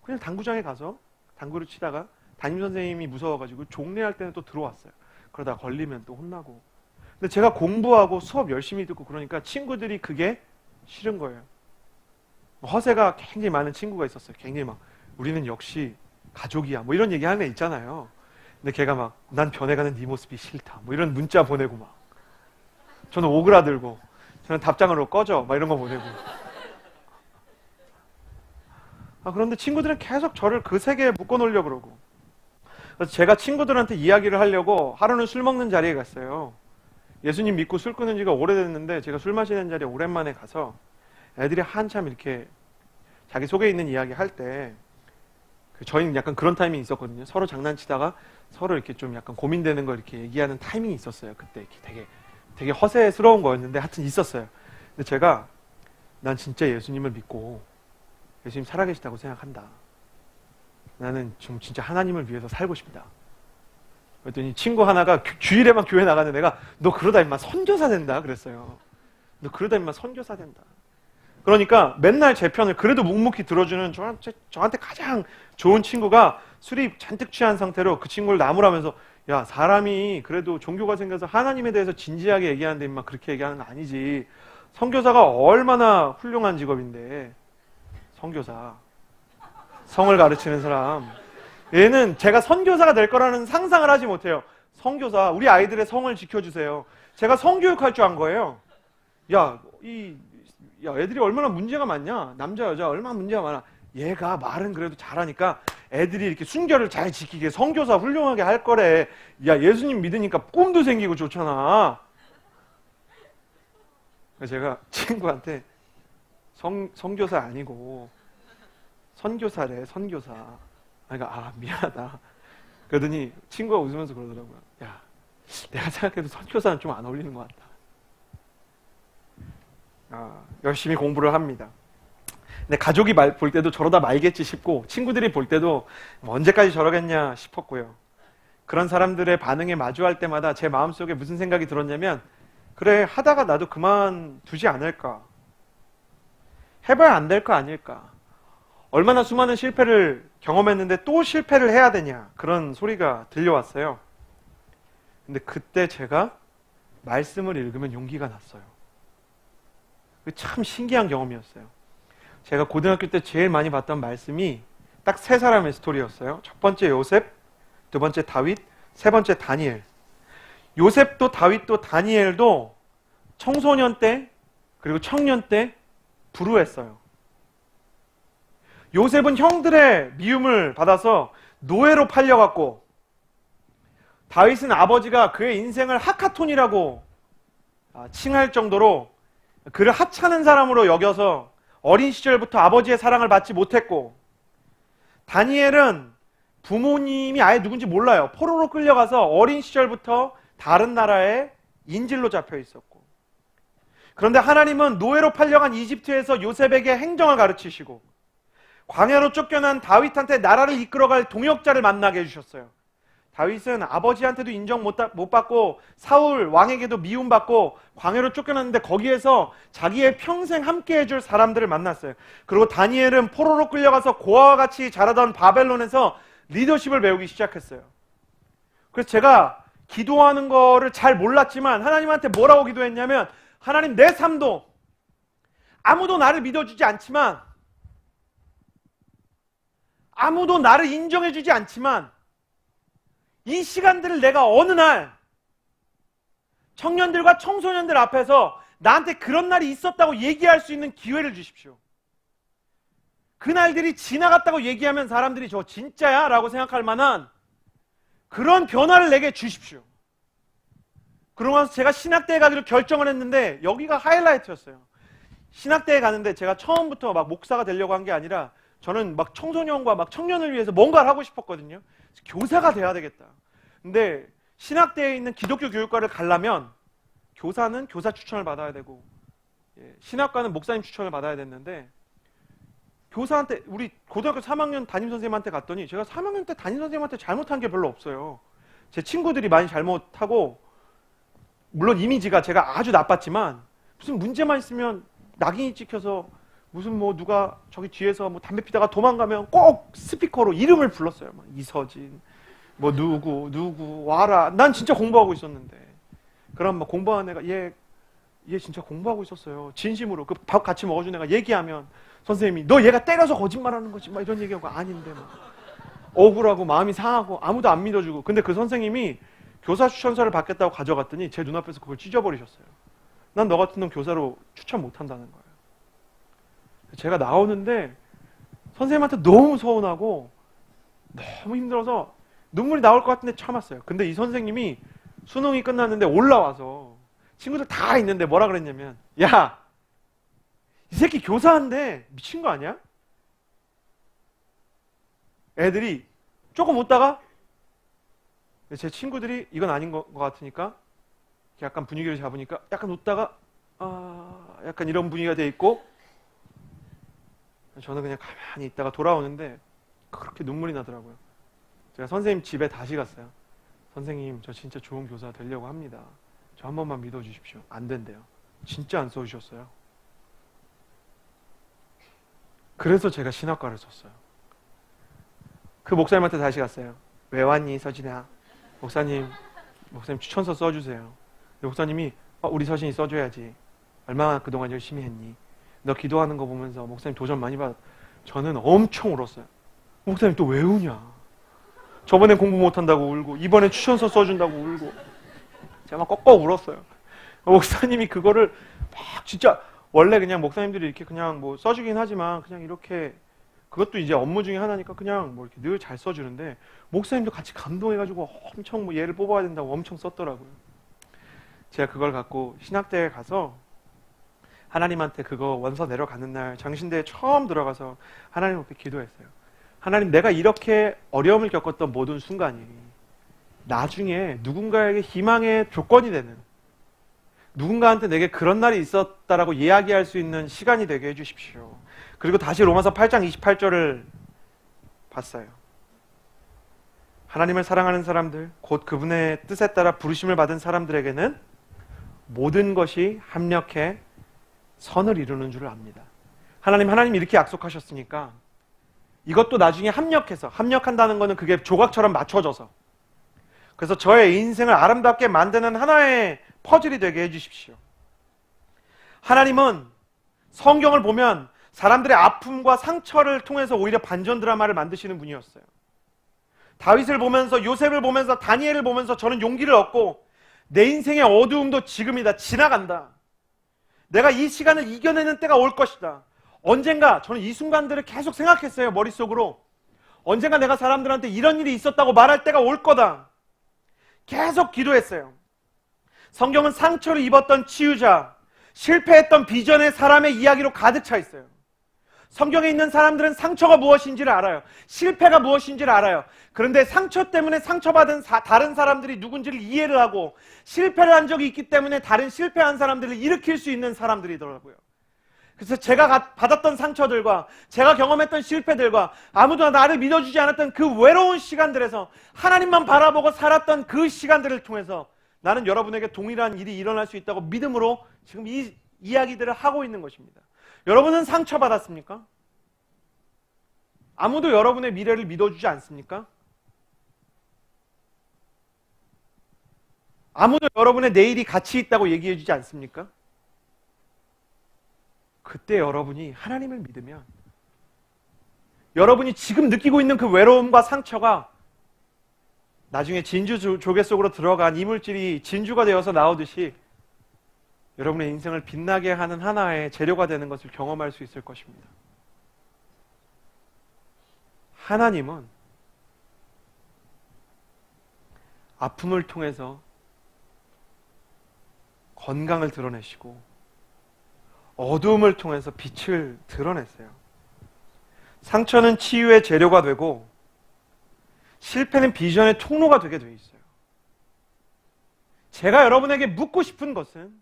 그냥 당구장에 가서 당구를 치다가 담임선생님이 무서워가지고 종례할 때는 또 들어왔어요. 그러다 걸리면 또 혼나고. 근데 제가 공부하고 수업 열심히 듣고 그러니까 친구들이 그게 싫은 거예요. 허세가 굉장히 많은 친구가 있었어요. 굉장히 막 우리는 역시 가족이야 뭐 이런 얘기하는 애 있잖아요. 근데 걔가 막 난 변해가는 네 모습이 싫다 뭐 이런 문자 보내고 막 저는 오그라들고 저는 답장으로 꺼져 막 이런 거 보내고. 그런데 친구들은 계속 저를 그 세계에 묶어놓으려고 그러고. 그래서 제가 친구들한테 이야기를 하려고 하루는 술 먹는 자리에 갔어요. 예수님 믿고 술 끊은 지가 오래됐는데 제가 술 마시는 자리에 오랜만에 가서 애들이 한참 이렇게 자기 속에 있는 이야기 할 때 저희는 약간 그런 타이밍이 있었거든요. 서로 장난치다가 서로 이렇게 좀 약간 고민되는 걸 이렇게 얘기하는 타이밍이 있었어요. 그때 이렇게 되게 허세스러운 거였는데 하여튼 있었어요. 근데 제가 난 진짜 예수님을 믿고 예수님 살아계시다고 생각한다. 나는 좀 진짜 하나님을 위해서 살고 싶다. 그랬더니 친구 하나가 주일에만 교회 나가는 애가 너 그러다 임마 선교사 된다 그랬어요. 너 그러다 임마 선교사 된다. 그러니까 맨날 제 편을 그래도 묵묵히 들어주는 저한테 가장 좋은 친구가 술이 잔뜩 취한 상태로 그 친구를 나무라면서 야 사람이 그래도 종교가 생겨서 하나님에 대해서 진지하게 얘기하는데 임마 그렇게 얘기하는 거 아니지. 선교사가 얼마나 훌륭한 직업인데. 선교사, 성을 가르치는 사람. 얘는 제가 선교사가 될 거라는 상상을 하지 못해요. 선교사, 우리 아이들의 성을 지켜주세요. 제가 성교육할 줄 안 거예요. 야 애들이 얼마나 문제가 많냐. 남자 여자 얼마나 문제가 많아. 얘가 말은 그래도 잘하니까 애들이 이렇게 순결을 잘 지키게 선교사 훌륭하게 할 거래. 야 예수님 믿으니까 꿈도 생기고 좋잖아. 그래서 제가 친구한테 선교사 아니고 선교사래. 선교사. 그러니까 미안하다. 그러더니 친구가 웃으면서 그러더라고요. 야 내가 생각해도 선교사는 좀 안 어울리는 것 같다. 열심히 공부를 합니다. 근데 가족이 볼 때도 저러다 말겠지 싶고 친구들이 볼 때도 언제까지 저러겠냐 싶었고요. 그런 사람들의 반응에 마주할 때마다 제 마음속에 무슨 생각이 들었냐면 그래 하다가 나도 그만두지 않을까. 해봐야 안 될 거 아닐까. 얼마나 수많은 실패를 경험했는데 또 실패를 해야 되냐. 그런 소리가 들려왔어요. 근데 그때 제가 말씀을 읽으면 용기가 났어요. 참 신기한 경험이었어요. 제가 고등학교 때 제일 많이 봤던 말씀이 딱 세 사람의 스토리였어요. 첫 번째 요셉, 두 번째 다윗, 세 번째 다니엘. 요셉도 다윗도 다니엘도 청소년 때 그리고 청년 때 불우했어요. 요셉은 형들의 미움을 받아서 노예로 팔려갔고 다윗은 아버지가 그의 인생을 하카톤이라고 칭할 정도로 그를 하찮은 사람으로 여겨서 어린 시절부터 아버지의 사랑을 받지 못했고 다니엘은 부모님이 아예 누군지 몰라요. 포로로 끌려가서 어린 시절부터 다른 나라에 인질로 잡혀 있었고 그런데 하나님은 노예로 팔려간 이집트에서 요셉에게 행정을 가르치시고 광야로 쫓겨난 다윗한테 나라를 이끌어갈 동역자를 만나게 해주셨어요. 다윗은 아버지한테도 인정 못 받고 사울 왕에게도 미움받고 광야로 쫓겨났는데 거기에서 자기의 평생 함께 해줄 사람들을 만났어요. 그리고 다니엘은 포로로 끌려가서 고아와 같이 자라던 바벨론에서 리더십을 배우기 시작했어요. 그래서 제가 기도하는 거를 잘 몰랐지만 하나님한테 뭐라고 기도했냐면 하나님 내 삶도 아무도 나를 믿어주지 않지만 아무도 나를 인정해주지 않지만 이 시간들을 내가 어느 날 청년들과 청소년들 앞에서 나한테 그런 날이 있었다고 얘기할 수 있는 기회를 주십시오. 그 날들이 지나갔다고 얘기하면 사람들이 저 진짜야? 라고 생각할 만한 그런 변화를 내게 주십시오. 그러고 나서 제가 신학대에 가기로 결정을 했는데 여기가 하이라이트였어요. 신학대에 가는데 제가 처음부터 막 목사가 되려고 한 게 아니라 저는 막 청소년과 막 청년을 위해서 뭔가를 하고 싶었거든요. 교사가 돼야 되겠다. 근데 신학대에 있는 기독교 교육과를 가려면 교사는 교사 추천을 받아야 되고 신학과는 목사님 추천을 받아야 됐는데 교사한테 우리 고등학교 3학년 담임선생님한테 갔더니 제가 3학년 때 담임선생님한테 잘못한 게 별로 없어요. 제 친구들이 많이 잘못하고 물론 이미지가 제가 아주 나빴지만 무슨 문제만 있으면 낙인이 찍혀서 무슨 뭐 누가 저기 뒤에서 뭐 담배 피다가 도망가면 꼭 스피커로 이름을 불렀어요. 막 이서진, 뭐 누구 와라. 난 진짜 공부하고 있었는데. 그럼 막 공부하는 애가 얘 진짜 공부하고 있었어요. 진심으로 그 밥 같이 먹어준 애가 얘기하면 선생님이 너 얘가 때려서 거짓말하는 거지. 막 이런 얘기하고 아닌데 막 억울하고 마음이 상하고 아무도 안 믿어주고. 근데 그 선생님이 교사 추천서를 받겠다고 가져갔더니 제 눈앞에서 그걸 찢어버리셨어요. 난 너 같은 놈 교사로 추천 못한다는 거예요. 제가 나오는데 선생님한테 너무 서운하고 너무 힘들어서 눈물이 나올 것 같은데 참았어요. 근데 이 선생님이 수능이 끝났는데 올라와서 친구들 다 있는데 뭐라 그랬냐면, 야, 이 새끼 교사인데 미친 거 아니야? 애들이 조금 웃다가 제 친구들이 이건 아닌 것 같으니까 약간 분위기를 잡으니까 약간 웃다가 약간 이런 분위기가 돼 있고, 저는 그냥 가만히 있다가 돌아오는데 그렇게 눈물이 나더라고요. 제가 선생님 집에 다시 갔어요. 선생님, 저 진짜 좋은 교사 되려고 합니다. 저 한 번만 믿어주십시오. 안 된대요. 진짜 안 써주셨어요. 그래서 제가 신학과를 썼어요. 그 목사님한테 다시 갔어요. 왜 왔니, 서진아? 목사님 추천서 써주세요. 목사님이 우리 서진이 써줘야지. 얼마나 그동안 열심히 했니? 너 기도하는 거 보면서 목사님 도전 많이 받았. 저는 엄청 울었어요. 목사님 또 왜 우냐? 저번엔 공부 못한다고 울고 이번엔 추천서 써준다고 울고. 제가 막 꺽꺽 울었어요. 목사님이 그거를 막 진짜, 원래 그냥 목사님들이 이렇게 그냥 뭐 써주긴 하지만 그냥 이렇게, 그것도 이제 업무 중에 하나니까 그냥 뭐 이렇게 늘 잘 써주는데, 목사님도 같이 감동해가지고 엄청 뭐 얘를 뽑아야 된다고 엄청 썼더라고요. 제가 그걸 갖고 신학대에 가서 하나님한테 그거 원서 내려가는 날 장신대에 처음 들어가서 하나님 앞에 기도했어요. 하나님, 내가 이렇게 어려움을 겪었던 모든 순간이 나중에 누군가에게 희망의 조건이 되는, 누군가한테 내게 그런 날이 있었다라고 이야기할 수 있는 시간이 되게 해주십시오. 그리고 다시 로마서 8장 28절을 봤어요. 하나님을 사랑하는 사람들, 곧 그분의 뜻에 따라 부르심을 받은 사람들에게는 모든 것이 합력해 선을 이루는 줄을 압니다. 하나님 이렇게 약속하셨으니까 이것도 나중에 합력해서, 합력한다는 것은 그게 조각처럼 맞춰져서, 그래서 저의 인생을 아름답게 만드는 하나의 퍼즐이 되게 해주십시오. 하나님은 성경을 보면 사람들의 아픔과 상처를 통해서 오히려 반전 드라마를 만드시는 분이었어요. 다윗을 보면서, 요셉을 보면서, 다니엘을 보면서 저는 용기를 얻고, 내 인생의 어두움도 지금이다, 지나간다, 내가 이 시간을 이겨내는 때가 올 것이다. 언젠가, 저는 이 순간들을 계속 생각했어요, 머릿속으로. 언젠가 내가 사람들한테 이런 일이 있었다고 말할 때가 올 거다. 계속 기도했어요. 성경은 상처를 입었던 치유자, 실패했던 비전의 사람의 이야기로 가득 차 있어요. 성경에 있는 사람들은 상처가 무엇인지를 알아요. 실패가 무엇인지를 알아요. 그런데 상처 때문에 상처받은 다른 사람들이 누군지를 이해를 하고, 실패를 한 적이 있기 때문에 다른 실패한 사람들을 일으킬 수 있는 사람들이더라고요. 그래서 제가 받았던 상처들과 제가 경험했던 실패들과 아무도 나를 믿어주지 않았던 그 외로운 시간들에서 하나님만 바라보고 살았던 그 시간들을 통해서 나는 여러분에게 동일한 일이 일어날 수 있다고 믿음으로 지금 이 이야기들을 하고 있는 것입니다. 여러분은 상처받았습니까? 아무도 여러분의 미래를 믿어주지 않습니까? 아무도 여러분의 내일이 가치 있다고 얘기해주지 않습니까? 그때 여러분이 하나님을 믿으면, 여러분이 지금 느끼고 있는 그 외로움과 상처가 나중에 진주 조개 속으로 들어간 이물질이 진주가 되어서 나오듯이 여러분의 인생을 빛나게 하는 하나의 재료가 되는 것을 경험할 수 있을 것입니다. 하나님은 아픔을 통해서 건강을 드러내시고 어두움을 통해서 빛을 드러냈어요. 상처는 치유의 재료가 되고 실패는 비전의 통로가 되게 돼 있어요. 제가 여러분에게 묻고 싶은 것은,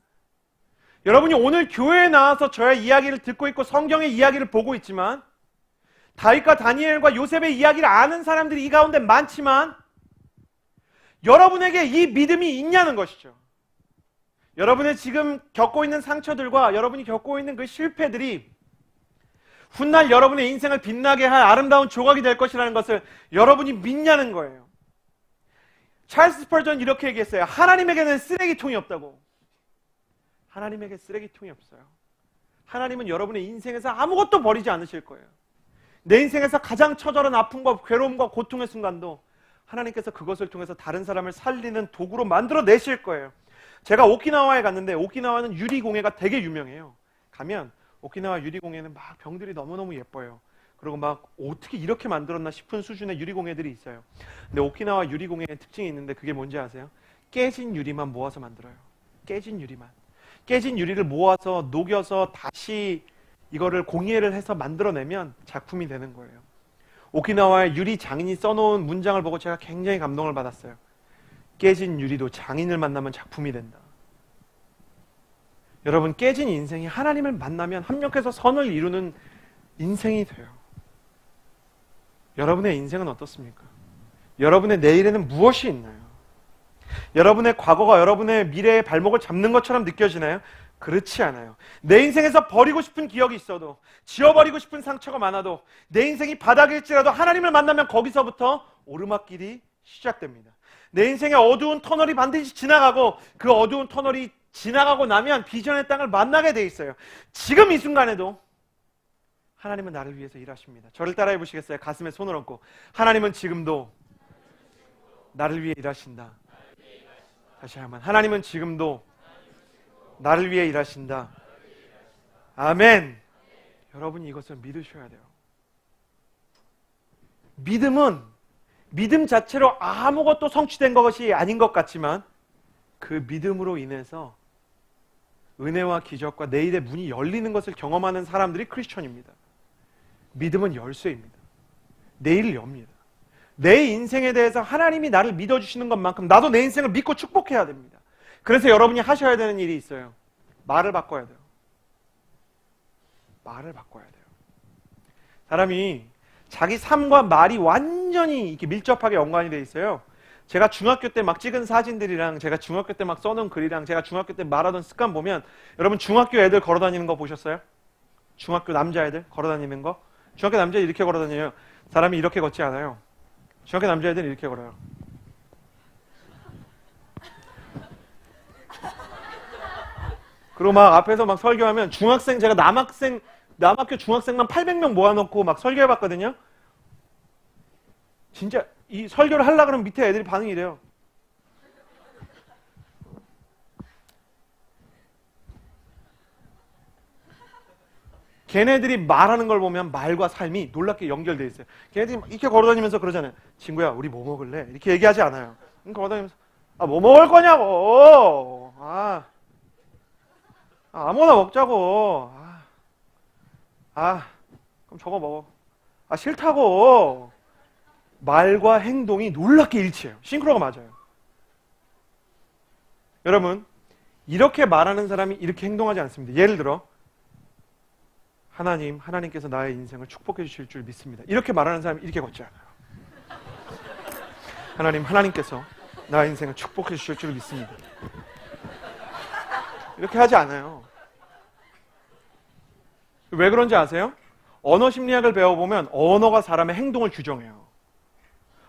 여러분이 오늘 교회에 나와서 저의 이야기를 듣고 있고 성경의 이야기를 보고 있지만, 다윗과 다니엘과 요셉의 이야기를 아는 사람들이 이 가운데 많지만 여러분에게 이 믿음이 있냐는 것이죠. 여러분의 지금 겪고 있는 상처들과 여러분이 겪고 있는 그 실패들이 훗날 여러분의 인생을 빛나게 할 아름다운 조각이 될 것이라는 것을 여러분이 믿냐는 거예요. 찰스 스펄전 이렇게 얘기했어요. 하나님에게는 쓰레기통이 없다고. 하나님에게 쓰레기통이 없어요. 하나님은 여러분의 인생에서 아무것도 버리지 않으실 거예요. 내 인생에서 가장 처절한 아픔과 괴로움과 고통의 순간도 하나님께서 그것을 통해서 다른 사람을 살리는 도구로 만들어 내실 거예요. 제가 오키나와에 갔는데, 오키나와는 유리공예가 되게 유명해요. 가면 오키나와 유리공예는 막 병들이 너무너무 예뻐요. 그리고 막 어떻게 이렇게 만들었나 싶은 수준의 유리공예들이 있어요. 근데 오키나와 유리공예의 특징이 있는데 그게 뭔지 아세요? 깨진 유리만 모아서 만들어요. 깨진 유리만. 깨진 유리를 모아서 녹여서 다시 이거를 공예를 해서 만들어내면 작품이 되는 거예요. 오키나와의 유리 장인이 써놓은 문장을 보고 제가 굉장히 감동을 받았어요. 깨진 유리도 장인을 만나면 작품이 된다. 여러분, 깨진 인생이 하나님을 만나면 합력해서 선을 이루는 인생이 돼요. 여러분의 인생은 어떻습니까? 여러분의 내일에는 무엇이 있나요? 여러분의 과거가 여러분의 미래의 발목을 잡는 것처럼 느껴지나요? 그렇지 않아요. 내 인생에서 버리고 싶은 기억이 있어도, 지워버리고 싶은 상처가 많아도, 내 인생이 바닥일지라도 하나님을 만나면 거기서부터 오르막길이 시작됩니다. 내 인생의 어두운 터널이 반드시 지나가고, 그 어두운 터널이 지나가고 나면 비전의 땅을 만나게 돼 있어요. 지금 이 순간에도 하나님은 나를 위해서 일하십니다. 저를 따라해 보시겠어요? 가슴에 손을 얹고, 하나님은 지금도 나를 위해 일하신다. 다시 한번, 하나님은 지금도 나를 위해 일하신다. 아멘. 여러분이 이것을 믿으셔야 돼요. 믿음은 믿음 자체로 아무것도 성취된 것이 아닌 것 같지만 그 믿음으로 인해서 은혜와 기적과 내일의 문이 열리는 것을 경험하는 사람들이 크리스천입니다. 믿음은 열쇠입니다. 내일을 엽니다. 내 인생에 대해서 하나님이 나를 믿어주시는 것만큼 나도 내 인생을 믿고 축복해야 됩니다. 그래서 여러분이 하셔야 되는 일이 있어요. 말을 바꿔야 돼요. 말을 바꿔야 돼요. 사람이 자기 삶과 말이 완전히 이렇게 밀접하게 연관이 돼 있어요. 제가 중학교 때 막 찍은 사진들이랑 제가 중학교 때 막 써놓은 글이랑 제가 중학교 때 말하던 습관 보면, 여러분 중학교 애들 걸어다니는 거 보셨어요? 중학교 남자애들 걸어다니는 거? 중학교 남자애들 이렇게 걸어다녀요. 사람이 이렇게 걷지 않아요. 중학교 남자애들은 이렇게 걸어요. 그리고 막 앞에서 막 설교하면 중학생, 제가 남학교 중학생만 800명 모아놓고 막 설교해봤거든요. 진짜 이 설교를 하려고 그러면 밑에 애들이 반응이 이래요. 걔네들이 말하는 걸 보면 말과 삶이 놀랍게 연결되어 있어요. 걔네들이 이렇게 걸어다니면서 그러잖아요. 친구야, 우리 뭐 먹을래? 이렇게 얘기하지 않아요. 걸어다니면서 뭐 먹을 거냐고. 아무거나 먹자고. 그럼 저거 먹어. 싫다고. 말과 행동이 놀랍게 일치해요. 싱크로가 맞아요. 여러분, 이렇게 말하는 사람이 이렇게 행동하지 않습니다. 예를 들어, 하나님께서 나의 인생을 축복해 주실 줄 믿습니다. 이렇게 말하는 사람이 이렇게 걷지 않아요. 하나님께서 나의 인생을 축복해 주실 줄 믿습니다. 이렇게 하지 않아요. 왜 그런지 아세요? 언어 심리학을 배워보면 언어가 사람의 행동을 규정해요.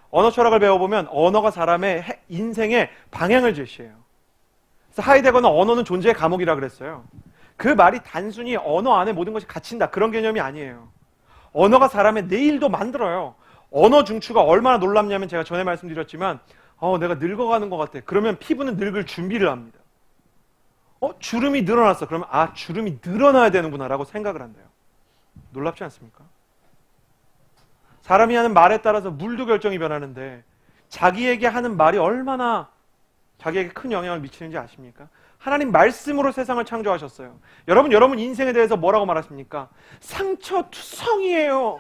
언어 철학을 배워보면 언어가 사람의 인생의 방향을 제시해요. 그래서 하이데거는 언어는 존재의 감옥이라 그랬어요. 그 말이 단순히 언어 안에 모든 것이 갇힌다, 그런 개념이 아니에요. 언어가 사람의 내일도 만들어요. 언어 중추가 얼마나 놀랍냐면, 제가 전에 말씀드렸지만 내가 늙어가는 것 같아. 그러면 피부는 늙을 준비를 합니다. 주름이 늘어났어. 그러면 주름이 늘어나야 되는구나 라고 생각을 한대요. 놀랍지 않습니까? 사람이 하는 말에 따라서 물도 결정이 변하는데, 자기에게 하는 말이 얼마나 자기에게 큰 영향을 미치는지 아십니까? 하나님 말씀으로 세상을 창조하셨어요. 여러분 인생에 대해서 뭐라고 말하십니까? 상처투성이에요.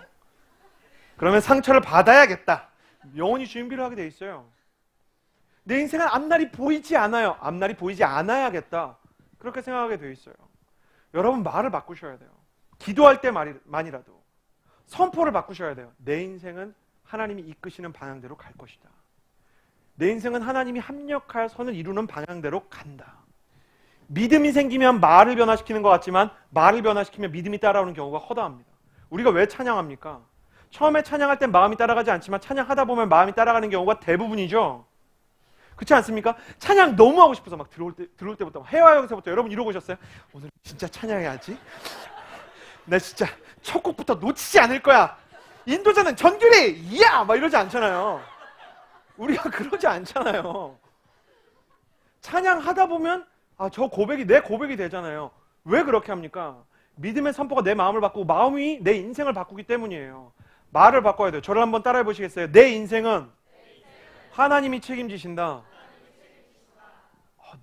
그러면 상처를 받아야겠다. 영원히 주인비를 하게 돼 있어요. 내 인생은 앞날이 보이지 않아요. 앞날이 보이지 않아야겠다. 그렇게 생각하게 돼 있어요. 여러분, 말을 바꾸셔야 돼요. 기도할 때만이라도 선포를 바꾸셔야 돼요. 내 인생은 하나님이 이끄시는 방향대로 갈 것이다. 내 인생은 하나님이 합력하여 선을 이루는 방향대로 간다. 믿음이 생기면 말을 변화시키는 것 같지만, 말을 변화시키면 믿음이 따라오는 경우가 허다합니다. 우리가 왜 찬양합니까? 처음에 찬양할 땐 마음이 따라가지 않지만 찬양하다 보면 마음이 따라가는 경우가 대부분이죠. 그렇지 않습니까? 찬양 너무 하고 싶어서 막 들어올 때부터, 해화역에서부터 여러분 이러고 오셨어요? 오늘 진짜 찬양해야지. 나 진짜 첫 곡부터 놓치지 않을 거야. 인도자는 전율이 이야! 막 이러지 않잖아요. 우리가 그러지 않잖아요. 찬양하다 보면 저 고백이 내 고백이 되잖아요. 왜 그렇게 합니까? 믿음의 선포가 내 마음을 바꾸고 마음이 내 인생을 바꾸기 때문이에요. 말을 바꿔야 돼요. 저를 한번 따라해 보시겠어요? 내 인생은 하나님이 책임지신다.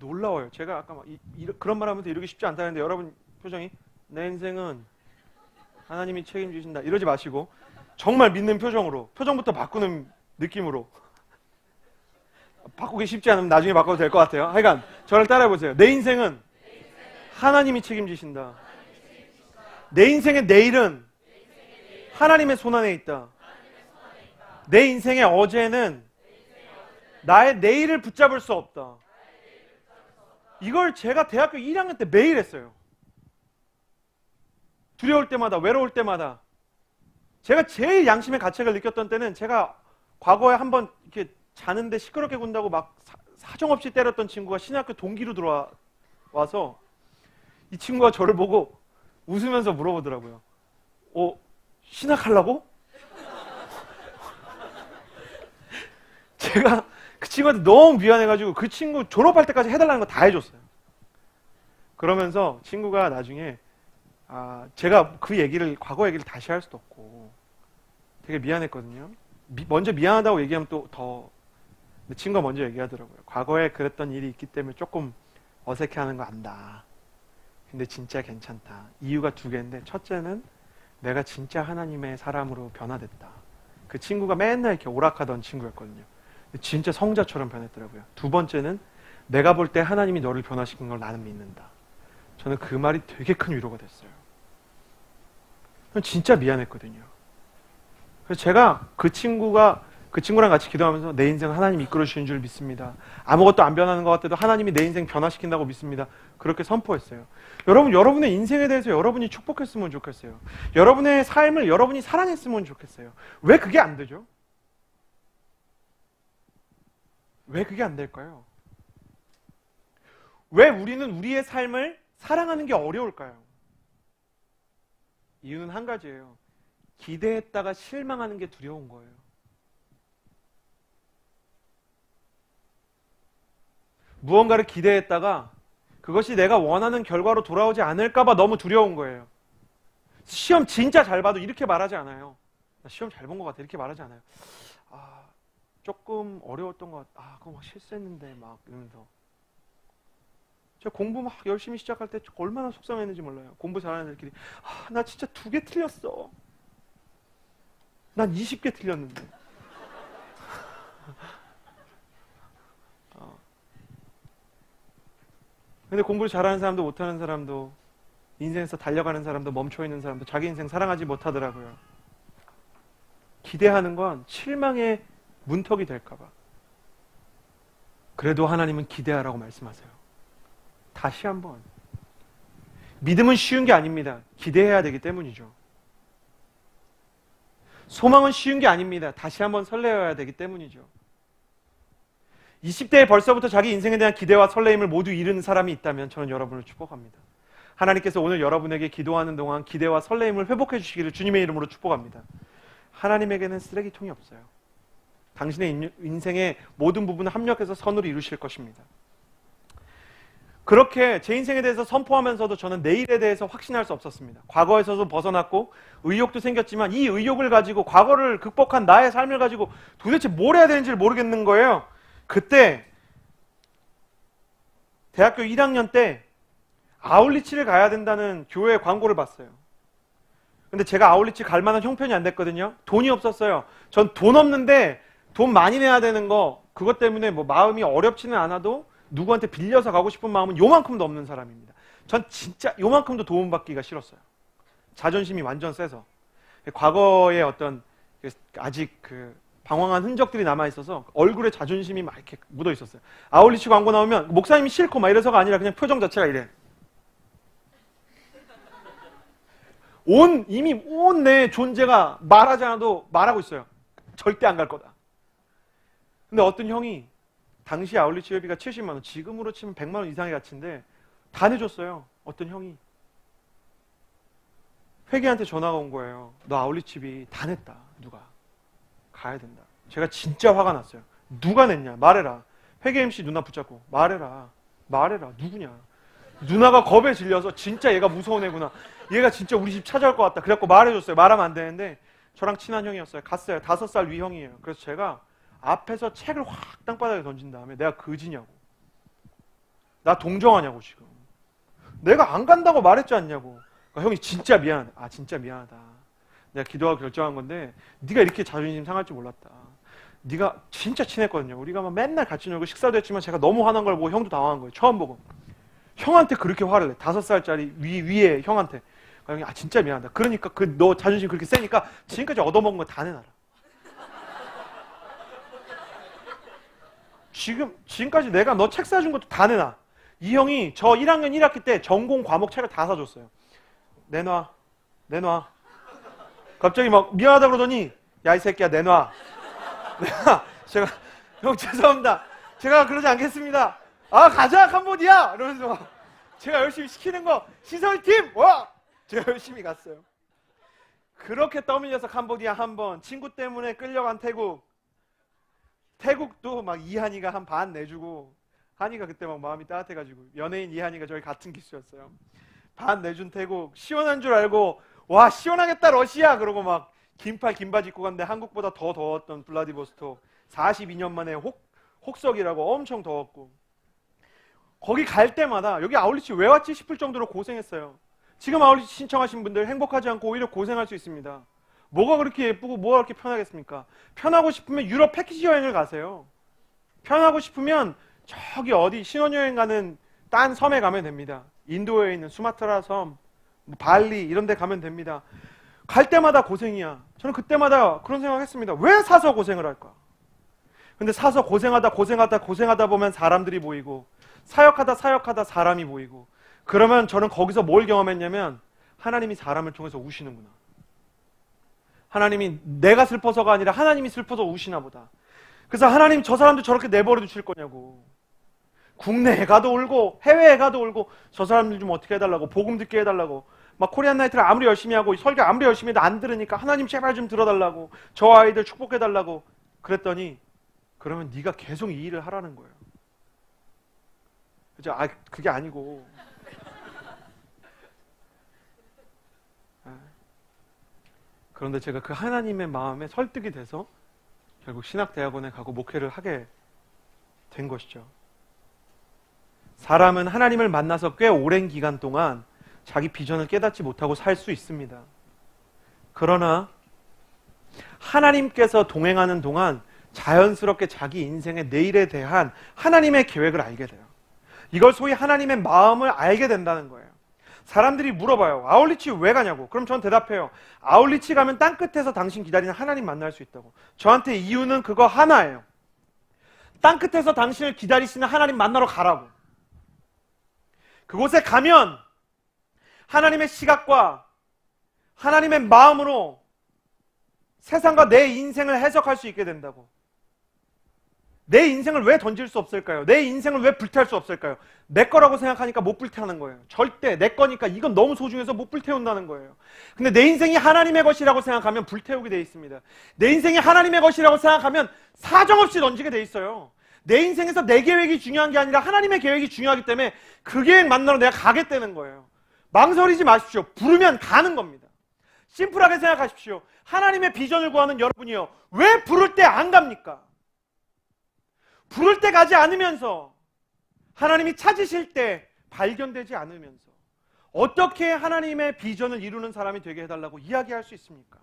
놀라워요. 제가 아까 그런 말 하면서 이러기 쉽지 않다는데 여러분 표정이 내 인생은 하나님이 책임지신다 이러지 마시고 정말 믿는 표정으로, 표정부터 바꾸는 느낌으로. 바꾸기 쉽지 않으면 나중에 바꿔도 될 것 같아요. 하여간 저를 따라해 보세요. 내 인생은 하나님이 책임지신다. 내 인생의 내일은 하나님의 손안에 있다. 내 인생의 어제는 나의 내일을 붙잡을 수 없다. 이걸 제가 대학교 1학년 때 매일 했어요. 두려울 때마다, 외로울 때마다. 제가 제일 양심의 가책을 느꼈던 때는 제가 과거에 한번 이렇게 자는데 시끄럽게 군다고 막 사정없이 때렸던 친구가 신학교 동기로 들어와서 이 친구가 저를 보고 웃으면서 물어보더라고요. 신학하려고? 제가 그 친구한테 너무 미안해가지고 그 친구 졸업할 때까지 해달라는 거 다 해줬어요. 그러면서 친구가 나중에 제가 그 얘기를, 과거 얘기를 다시 할 수도 없고 되게 미안했거든요. 먼저 미안하다고 얘기하면 또 더, 근데 친구가 먼저 얘기하더라고요. 과거에 그랬던 일이 있기 때문에 조금 어색해하는 거 안다. 근데 진짜 괜찮다. 이유가 두 개인데, 첫째는 내가 진짜 하나님의 사람으로 변화됐다. 그 친구가 맨날 이렇게 오락하던 친구였거든요. 진짜 성자처럼 변했더라고요. 두 번째는 내가 볼 때 하나님이 너를 변화시킨 걸 나는 믿는다. 저는 그 말이 되게 큰 위로가 됐어요. 진짜 미안했거든요. 그래서 제가 그 친구랑 같이 기도하면서 내 인생 하나님 이끌어 주시는 줄 믿습니다. 아무것도 안 변하는 것 같아도 하나님이 내 인생 변화시킨다고 믿습니다. 그렇게 선포했어요. 여러분, 여러분의 인생에 대해서 여러분이 축복했으면 좋겠어요. 여러분의 삶을 여러분이 사랑했으면 좋겠어요. 왜 그게 안 되죠? 왜 그게 안 될까요? 왜 우리는 우리의 삶을 사랑하는 게 어려울까요? 이유는 한 가지예요. 기대했다가 실망하는 게 두려운 거예요. 무언가를 기대했다가 그것이 내가 원하는 결과로 돌아오지 않을까 봐 너무 두려운 거예요. 시험 진짜 잘 봐도 이렇게 말하지 않아요. 나 시험 잘 본 것 같아 이렇게 말하지 않아요. 조금 어려웠던 것 같아. 그거 막 실수했는데 막 이러면서. 제가 공부 막 열심히 시작할 때 얼마나 속상했는지 몰라요. 공부 잘하는 애들끼리 나 진짜 2개 틀렸어. 난 20개 틀렸는데. 근데 공부를 잘하는 사람도 못하는 사람도, 인생에서 달려가는 사람도 멈춰있는 사람도 자기 인생 사랑하지 못하더라고요. 기대하는 건 실망의 문턱이 될까봐. 그래도 하나님은 기대하라고 말씀하세요. 다시 한번, 믿음은 쉬운 게 아닙니다. 기대해야 되기 때문이죠. 소망은 쉬운 게 아닙니다. 다시 한번 설레어야 되기 때문이죠. 20대에 벌써부터 자기 인생에 대한 기대와 설레임을 모두 잃은 사람이 있다면 저는 여러분을 축복합니다. 하나님께서 오늘 여러분에게 기도하는 동안 기대와 설레임을 회복해 주시기를 주님의 이름으로 축복합니다. 하나님에게는 쓰레기통이 없어요. 당신의 인생의 모든 부분을 합력해서 선으로 이루실 것입니다. 그렇게 제 인생에 대해서 선포하면서도 저는 내일에 대해서 확신할 수 없었습니다. 과거에서도 벗어났고 의욕도 생겼지만 이 의욕을 가지고, 과거를 극복한 나의 삶을 가지고 도대체 뭘 해야 되는지를 모르겠는 거예요. 그때 대학교 1학년 때 아울리치를 가야 된다는 교회 광고를 봤어요. 근데 제가 아울리치 갈 만한 형편이 안 됐거든요. 돈이 없었어요. 전 돈 없는데 돈 많이 내야 되는 거, 그것 때문에 뭐 마음이 어렵지는 않아도 누구한테 빌려서 가고 싶은 마음은 요만큼도 없는 사람입니다. 전 진짜 요만큼도 도움받기가 싫었어요. 자존심이 완전 세서. 과거에 어떤 아직 방황한 흔적들이 남아있어서 얼굴에 자존심이 막 이렇게 묻어 있었어요. 아울리치 광고 나오면 목사님이 싫고 막 이래서가 아니라 그냥 표정 자체가 이래. 이미 온 내 존재가 말하지 않아도 말하고 있어요. 절대 안 갈 거다. 근데 어떤 형이, 당시 아울리치 회비가 70만 원, 지금으로 치면 100만 원 이상의 가치인데 다 내줬어요. 어떤 형이. 회계한테 전화가 온 거예요. 너 아울리치비 다 냈다. 누가. 가야 된다. 제가 진짜 화가 났어요. 누가 냈냐? 말해라. 회계 MC 누나 붙잡고 말해라. 누구냐? 누나가 겁에 질려서 진짜 얘가 무서운 애구나. 얘가 진짜 우리 집 찾아올 것 같다. 그래갖고 말해줬어요. 말하면 안 되는데 저랑 친한 형이었어요. 갔어요. 5살 위 형이에요. 그래서 제가 앞에서 책을 확 땅바닥에 던진 다음에 내가 그지냐고. 나 동정하냐고 지금. 내가 안 간다고 말했지 않냐고. 그러니까 형이 진짜 미안하다. 아 진짜 미안하다. 내가 기도하고 결정한 건데 네가 이렇게 자존심 상할 줄 몰랐다. 네가 진짜 친했거든요. 우리가 막 맨날 같이 놀고 식사도 했지만 제가 너무 화난 걸 보고 형도 당황한 거예요. 처음 보고. 형한테 그렇게 화를 내. 5살짜리 위에 형한테. 형이 아 진짜 미안하다. 그러니까 너 자존심 그렇게 세니까 지금까지 얻어먹은 거 다 내놔라. 지금까지 내가 너 책 사준 것도 다 내놔. 이 형이 저 1학년 1학기 때 전공 과목 책을 다 사줬어요. 내놔. 갑자기 막 미안하다 그러더니 야 이 새끼야 내놔. 제가 형 죄송합니다. 제가 그러지 않겠습니다. 아 가자 캄보디아 이러면서 제가 열심히 시키는 거 시설팀 와 제가 열심히 갔어요. 그렇게 떠밀려서 캄보디아 한 번, 친구 때문에 끌려간 태국도 막 이한이가 한 반 내주고, 한이가 그때 막 마음이 따뜻해가지고, 연예인 이한이가 저희 같은 기수였어요. 반 내준 태국, 시원한 줄 알고 와 시원하겠다 러시아 그러고 막 긴팔 긴바지 입고 갔는데 한국보다 더 더웠던 블라디보스톡 42년 만에 혹석이라고 엄청 더웠고, 거기 갈 때마다 여기 아울리치 왜 왔지 싶을 정도로 고생했어요. 지금 아울리치 신청하신 분들 행복하지 않고 오히려 고생할 수 있습니다. 뭐가 그렇게 예쁘고 뭐가 그렇게 편하겠습니까? 편하고 싶으면 유럽 패키지 여행을 가세요. 편하고 싶으면 저기 어디 신혼여행 가는 딴 섬에 가면 됩니다. 인도에 있는 수마트라 섬, 발리 이런 데 가면 됩니다. 갈 때마다 고생이야. 저는 그때마다 그런 생각했습니다. 왜 사서 고생을 할까? 근데 사서 고생하다 보면 사람들이 보이고, 사역하다 사람이 보이고, 그러면 저는 거기서 뭘 경험했냐면 하나님이 사람을 통해서 우시는구나. 하나님이 내가 슬퍼서가 아니라 하나님이 슬퍼서 우시나 보다. 그래서 하나님 저 사람도 저렇게 내버려 두실 거냐고. 국내에 가도 울고 해외에 가도 울고 저 사람들 좀 어떻게 해달라고, 복음 듣게 해달라고, 막 코리안 나이트를 아무리 열심히 하고 설교 아무리 열심히 해도 안 들으니까 하나님 제발 좀 들어달라고, 저 아이들 축복해달라고 그랬더니 그러면 네가 계속 이 일을 하라는 거예요. 그죠? 아 그게 아니고 그런데 제가 그 하나님의 마음에 설득이 돼서 결국 신학대학원에 가고 목회를 하게 된 것이죠. 사람은 하나님을 만나서 꽤 오랜 기간 동안 자기 비전을 깨닫지 못하고 살 수 있습니다. 그러나 하나님께서 동행하는 동안 자연스럽게 자기 인생의 내일에 대한 하나님의 계획을 알게 돼요. 이걸 소위 하나님의 마음을 알게 된다는 거예요. 사람들이 물어봐요. 아울리치 왜 가냐고. 그럼 전 대답해요. 아울리치 가면 땅끝에서 당신 기다리는 하나님 만날 수 있다고. 저한테 이유는 그거 하나예요. 땅끝에서 당신을 기다리시는 하나님 만나러 가라고. 그곳에 가면 하나님의 시각과 하나님의 마음으로 세상과 내 인생을 해석할 수 있게 된다고. 내 인생을 왜 던질 수 없을까요? 내 인생을 왜 불태울 수 없을까요? 내 거라고 생각하니까 못 불태우는 거예요. 절대 내 거니까 이건 너무 소중해서 못 불태운다는 거예요. 근데 내 인생이 하나님의 것이라고 생각하면 불태우게 돼 있습니다. 내 인생이 하나님의 것이라고 생각하면 사정없이 던지게 돼 있어요. 내 인생에서 내 계획이 중요한 게 아니라 하나님의 계획이 중요하기 때문에 그 계획 만나러 내가 가겠다는 거예요. 망설이지 마십시오. 부르면 가는 겁니다. 심플하게 생각하십시오. 하나님의 비전을 구하는 여러분이요, 왜 부를 때 안 갑니까? 부를 때 가지 않으면서, 하나님이 찾으실 때 발견되지 않으면서 어떻게 하나님의 비전을 이루는 사람이 되게 해달라고 이야기할 수 있습니까?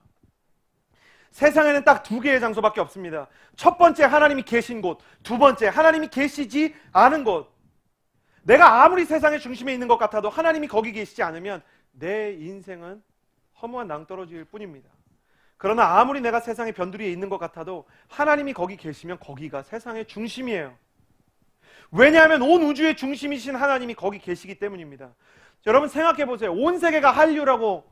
세상에는 딱 2개의 장소밖에 없습니다. 첫 번째 하나님이 계신 곳, 두 번째 하나님이 계시지 않은 곳. 내가 아무리 세상의 중심에 있는 것 같아도 하나님이 거기 계시지 않으면 내 인생은 허무한 낭떠러지일 뿐입니다. 그러나 아무리 내가 세상의 변두리에 있는 것 같아도 하나님이 거기 계시면 거기가 세상의 중심이에요. 왜냐하면 온 우주의 중심이신 하나님이 거기 계시기 때문입니다. 여러분 생각해 보세요. 온 세계가 한류라고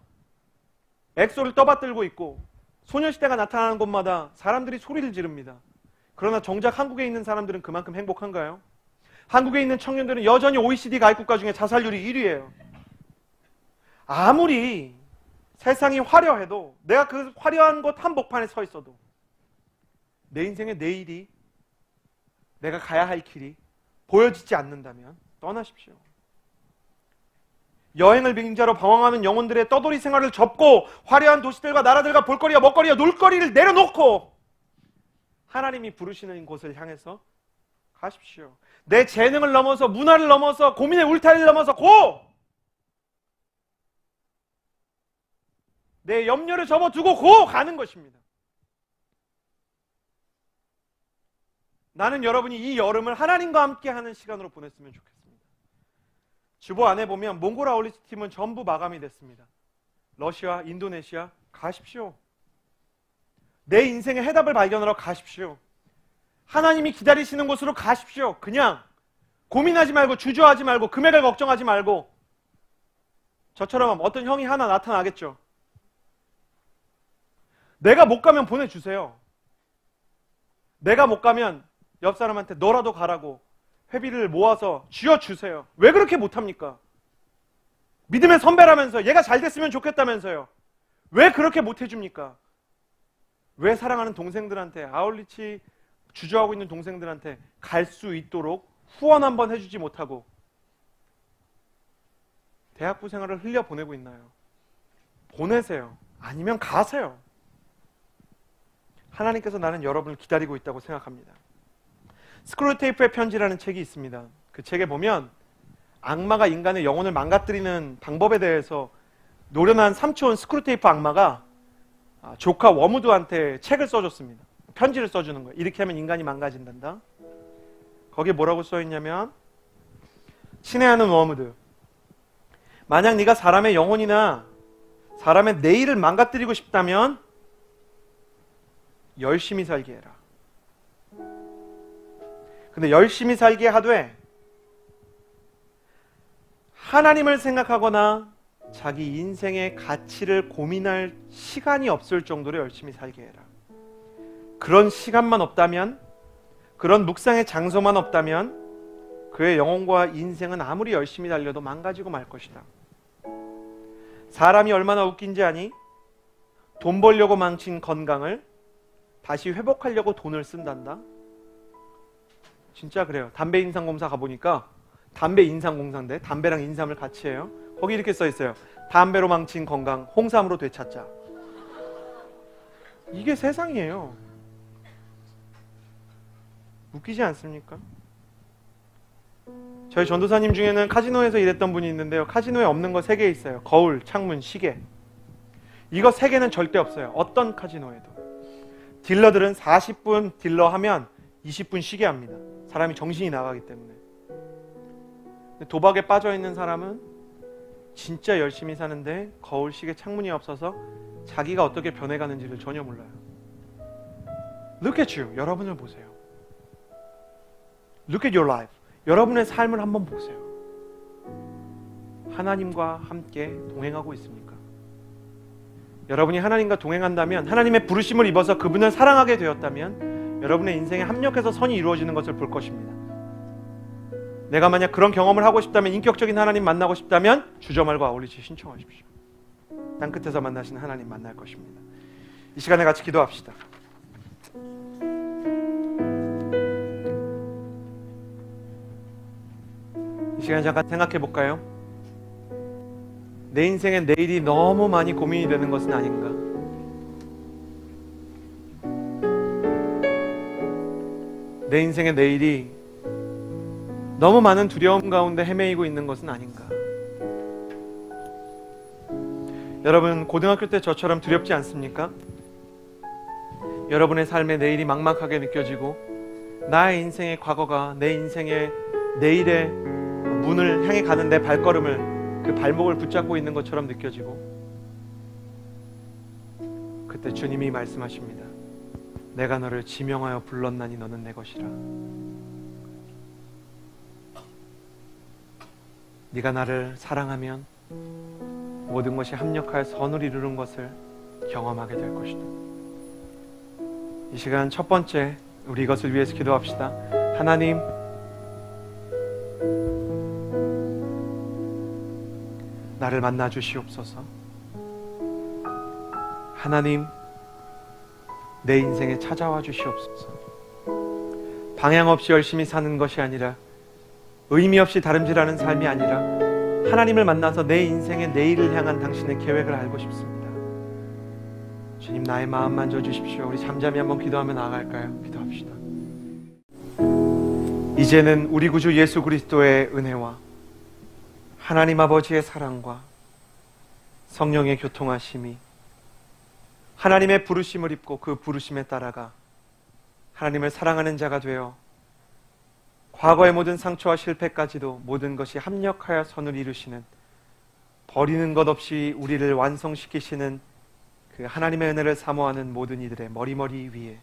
엑소를 떠받들고 있고 소녀시대가 나타나는 곳마다 사람들이 소리를 지릅니다. 그러나 정작 한국에 있는 사람들은 그만큼 행복한가요? 한국에 있는 청년들은 여전히 OECD 가입국가 중에 자살률이 1위예요. 아무리 세상이 화려해도, 내가 그 화려한 곳 한복판에 서 있어도 내 인생의 내일이, 내가 가야 할 길이 보여지지 않는다면 떠나십시오. 여행을 빙자로 방황하는 영혼들의 떠돌이 생활을 접고 화려한 도시들과 나라들과 볼거리와 먹거리와 놀거리를 내려놓고 하나님이 부르시는 곳을 향해서 가십시오. 내 재능을 넘어서, 문화를 넘어서, 고민의 울타리를 넘어서 내 염려를 접어두고 가는 것입니다. 나는 여러분이 이 여름을 하나님과 함께 하는 시간으로 보냈으면 좋겠습니다. 주보 안에 보면 몽골 아울리치 팀은 전부 마감이 됐습니다. 러시아, 인도네시아 가십시오. 내 인생의 해답을 발견하러 가십시오. 하나님이 기다리시는 곳으로 가십시오. 그냥 고민하지 말고, 주저하지 말고, 금액을 걱정하지 말고. 저처럼 어떤 형이 하나 나타나겠죠. 내가 못 가면 보내주세요. 내가 못 가면 옆 사람한테 너라도 가라고 회비를 모아서 쥐어주세요. 왜 그렇게 못합니까? 믿음의 선배라면서, 얘가 잘 됐으면 좋겠다면서요. 왜 그렇게 못해줍니까? 왜 사랑하는 동생들한테, 아울리치 주저하고 있는 동생들한테 갈 수 있도록 후원 한번 해주지 못하고 대학부 생활을 흘려보내고 있나요? 보내세요. 아니면 가세요. 하나님께서 나는 여러분을 기다리고 있다고 생각합니다. 스크루테이프의 편지라는 책이 있습니다. 그 책에 보면 악마가 인간의 영혼을 망가뜨리는 방법에 대해서 노련한 삼촌 스크루테이프 악마가 조카 워무드한테 책을 써줬습니다. 편지를 써주는 거예요. 이렇게 하면 인간이 망가진단다. 거기에 뭐라고 써있냐면, 친애하는 워무드, 만약 네가 사람의 영혼이나 사람의 내일을 망가뜨리고 싶다면 열심히 살게 해라. 근데 열심히 살게 하되 하나님을 생각하거나 자기 인생의 가치를 고민할 시간이 없을 정도로 열심히 살게 해라. 그런 시간만 없다면, 그런 묵상의 장소만 없다면 그의 영혼과 인생은 아무리 열심히 달려도 망가지고 말 것이다. 사람이 얼마나 웃긴지 아니? 돈 벌려고 망친 건강을 다시 회복하려고 돈을 쓴단다. 진짜 그래요. 담배 인상공사 가보니까 담배 인상공사인데 담배랑 인삼을 같이 해요. 거기 이렇게 써있어요. 담배로 망친 건강 홍삼으로 되찾자. 이게 세상이에요. 웃기지 않습니까? 저희 전도사님 중에는 카지노에서 일했던 분이 있는데요. 카지노에 없는 거 3개 있어요. 거울, 창문, 시계. 이거 3개는 절대 없어요. 어떤 카지노에도. 딜러들은 40분 딜러하면 20분 쉬게 합니다. 사람이 정신이 나가기 때문에. 도박에 빠져있는 사람은 진짜 열심히 사는데 거울, 시계, 창문이 없어서 자기가 어떻게 변해가는지를 전혀 몰라요. Look at you. 여러분을 보세요. Look at your life. 여러분의 삶을 한번 보세요. 하나님과 함께 동행하고 있습니까? 여러분이 하나님과 동행한다면, 하나님의 부르심을 입어서 그분을 사랑하게 되었다면 여러분의 인생에 합력해서 선이 이루어지는 것을 볼 것입니다. 내가 만약 그런 경험을 하고 싶다면, 인격적인 하나님 만나고 싶다면 주저 말고 아울리치 신청하십시오. 땅끝에서 만나시는 하나님 만날 것입니다. 이 시간에 같이 기도합시다. 이 시간 잠깐 생각해 볼까요? 내 인생의 내일이 너무 많이 고민이 되는 것은 아닌가? 내 인생의 내일이 너무 많은 두려움 가운데 헤매이고 있는 것은 아닌가? 여러분, 고등학교 때 저처럼 두렵지 않습니까? 여러분의 삶의 내일이 막막하게 느껴지고 나의 인생의 과거가 내 인생의 내일의 문을 향해 가는 내 발걸음을, 그 발목을 붙잡고 있는 것처럼 느껴지고, 그때 주님이 말씀하십니다. 내가 너를 지명하여 불렀나니 너는 내 것이라. 네가 나를 사랑하면 모든 것이 합력하여 선을 이루는 것을 경험하게 될 것이다. 이 시간 첫 번째, 우리 이것을 위해서 기도합시다. 하나님, 나를 만나 주시옵소서. 하나님, 내 인생에 찾아와 주시옵소서. 방향 없이 열심히 사는 것이 아니라, 의미 없이 다름질하는 삶이 아니라 하나님을 만나서 내 인생의 내일을 향한 당신의 계획을 알고 싶습니다. 주님, 나의 마음 만져주십시오. 우리 잠잠히 한번 기도하며 나아갈까요? 기도합시다. 이제는 우리 구주 예수 그리스도의 은혜와 하나님 아버지의 사랑과 성령의 교통하심이 하나님의 부르심을 입고 그 부르심에 따라가 하나님을 사랑하는 자가 되어 과거의 모든 상처와 실패까지도 모든 것이 합력하여 선을 이루시는, 버리는 것 없이 우리를 완성시키시는 그 하나님의 은혜를 사모하는 모든 이들의 머리머리 위에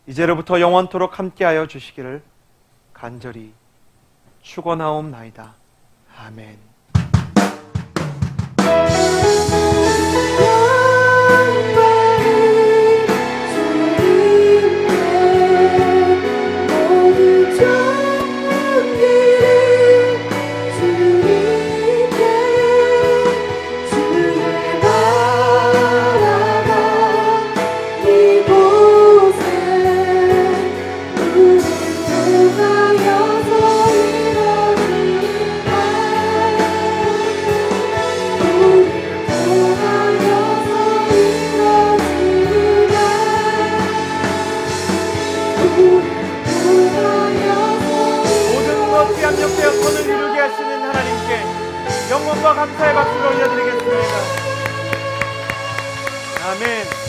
이제로부터 영원토록 함께하여 주시기를 간절히 축원하옵나이다. 아멘. 영광과 감사의 박수를 올려드리겠습니다. 아멘.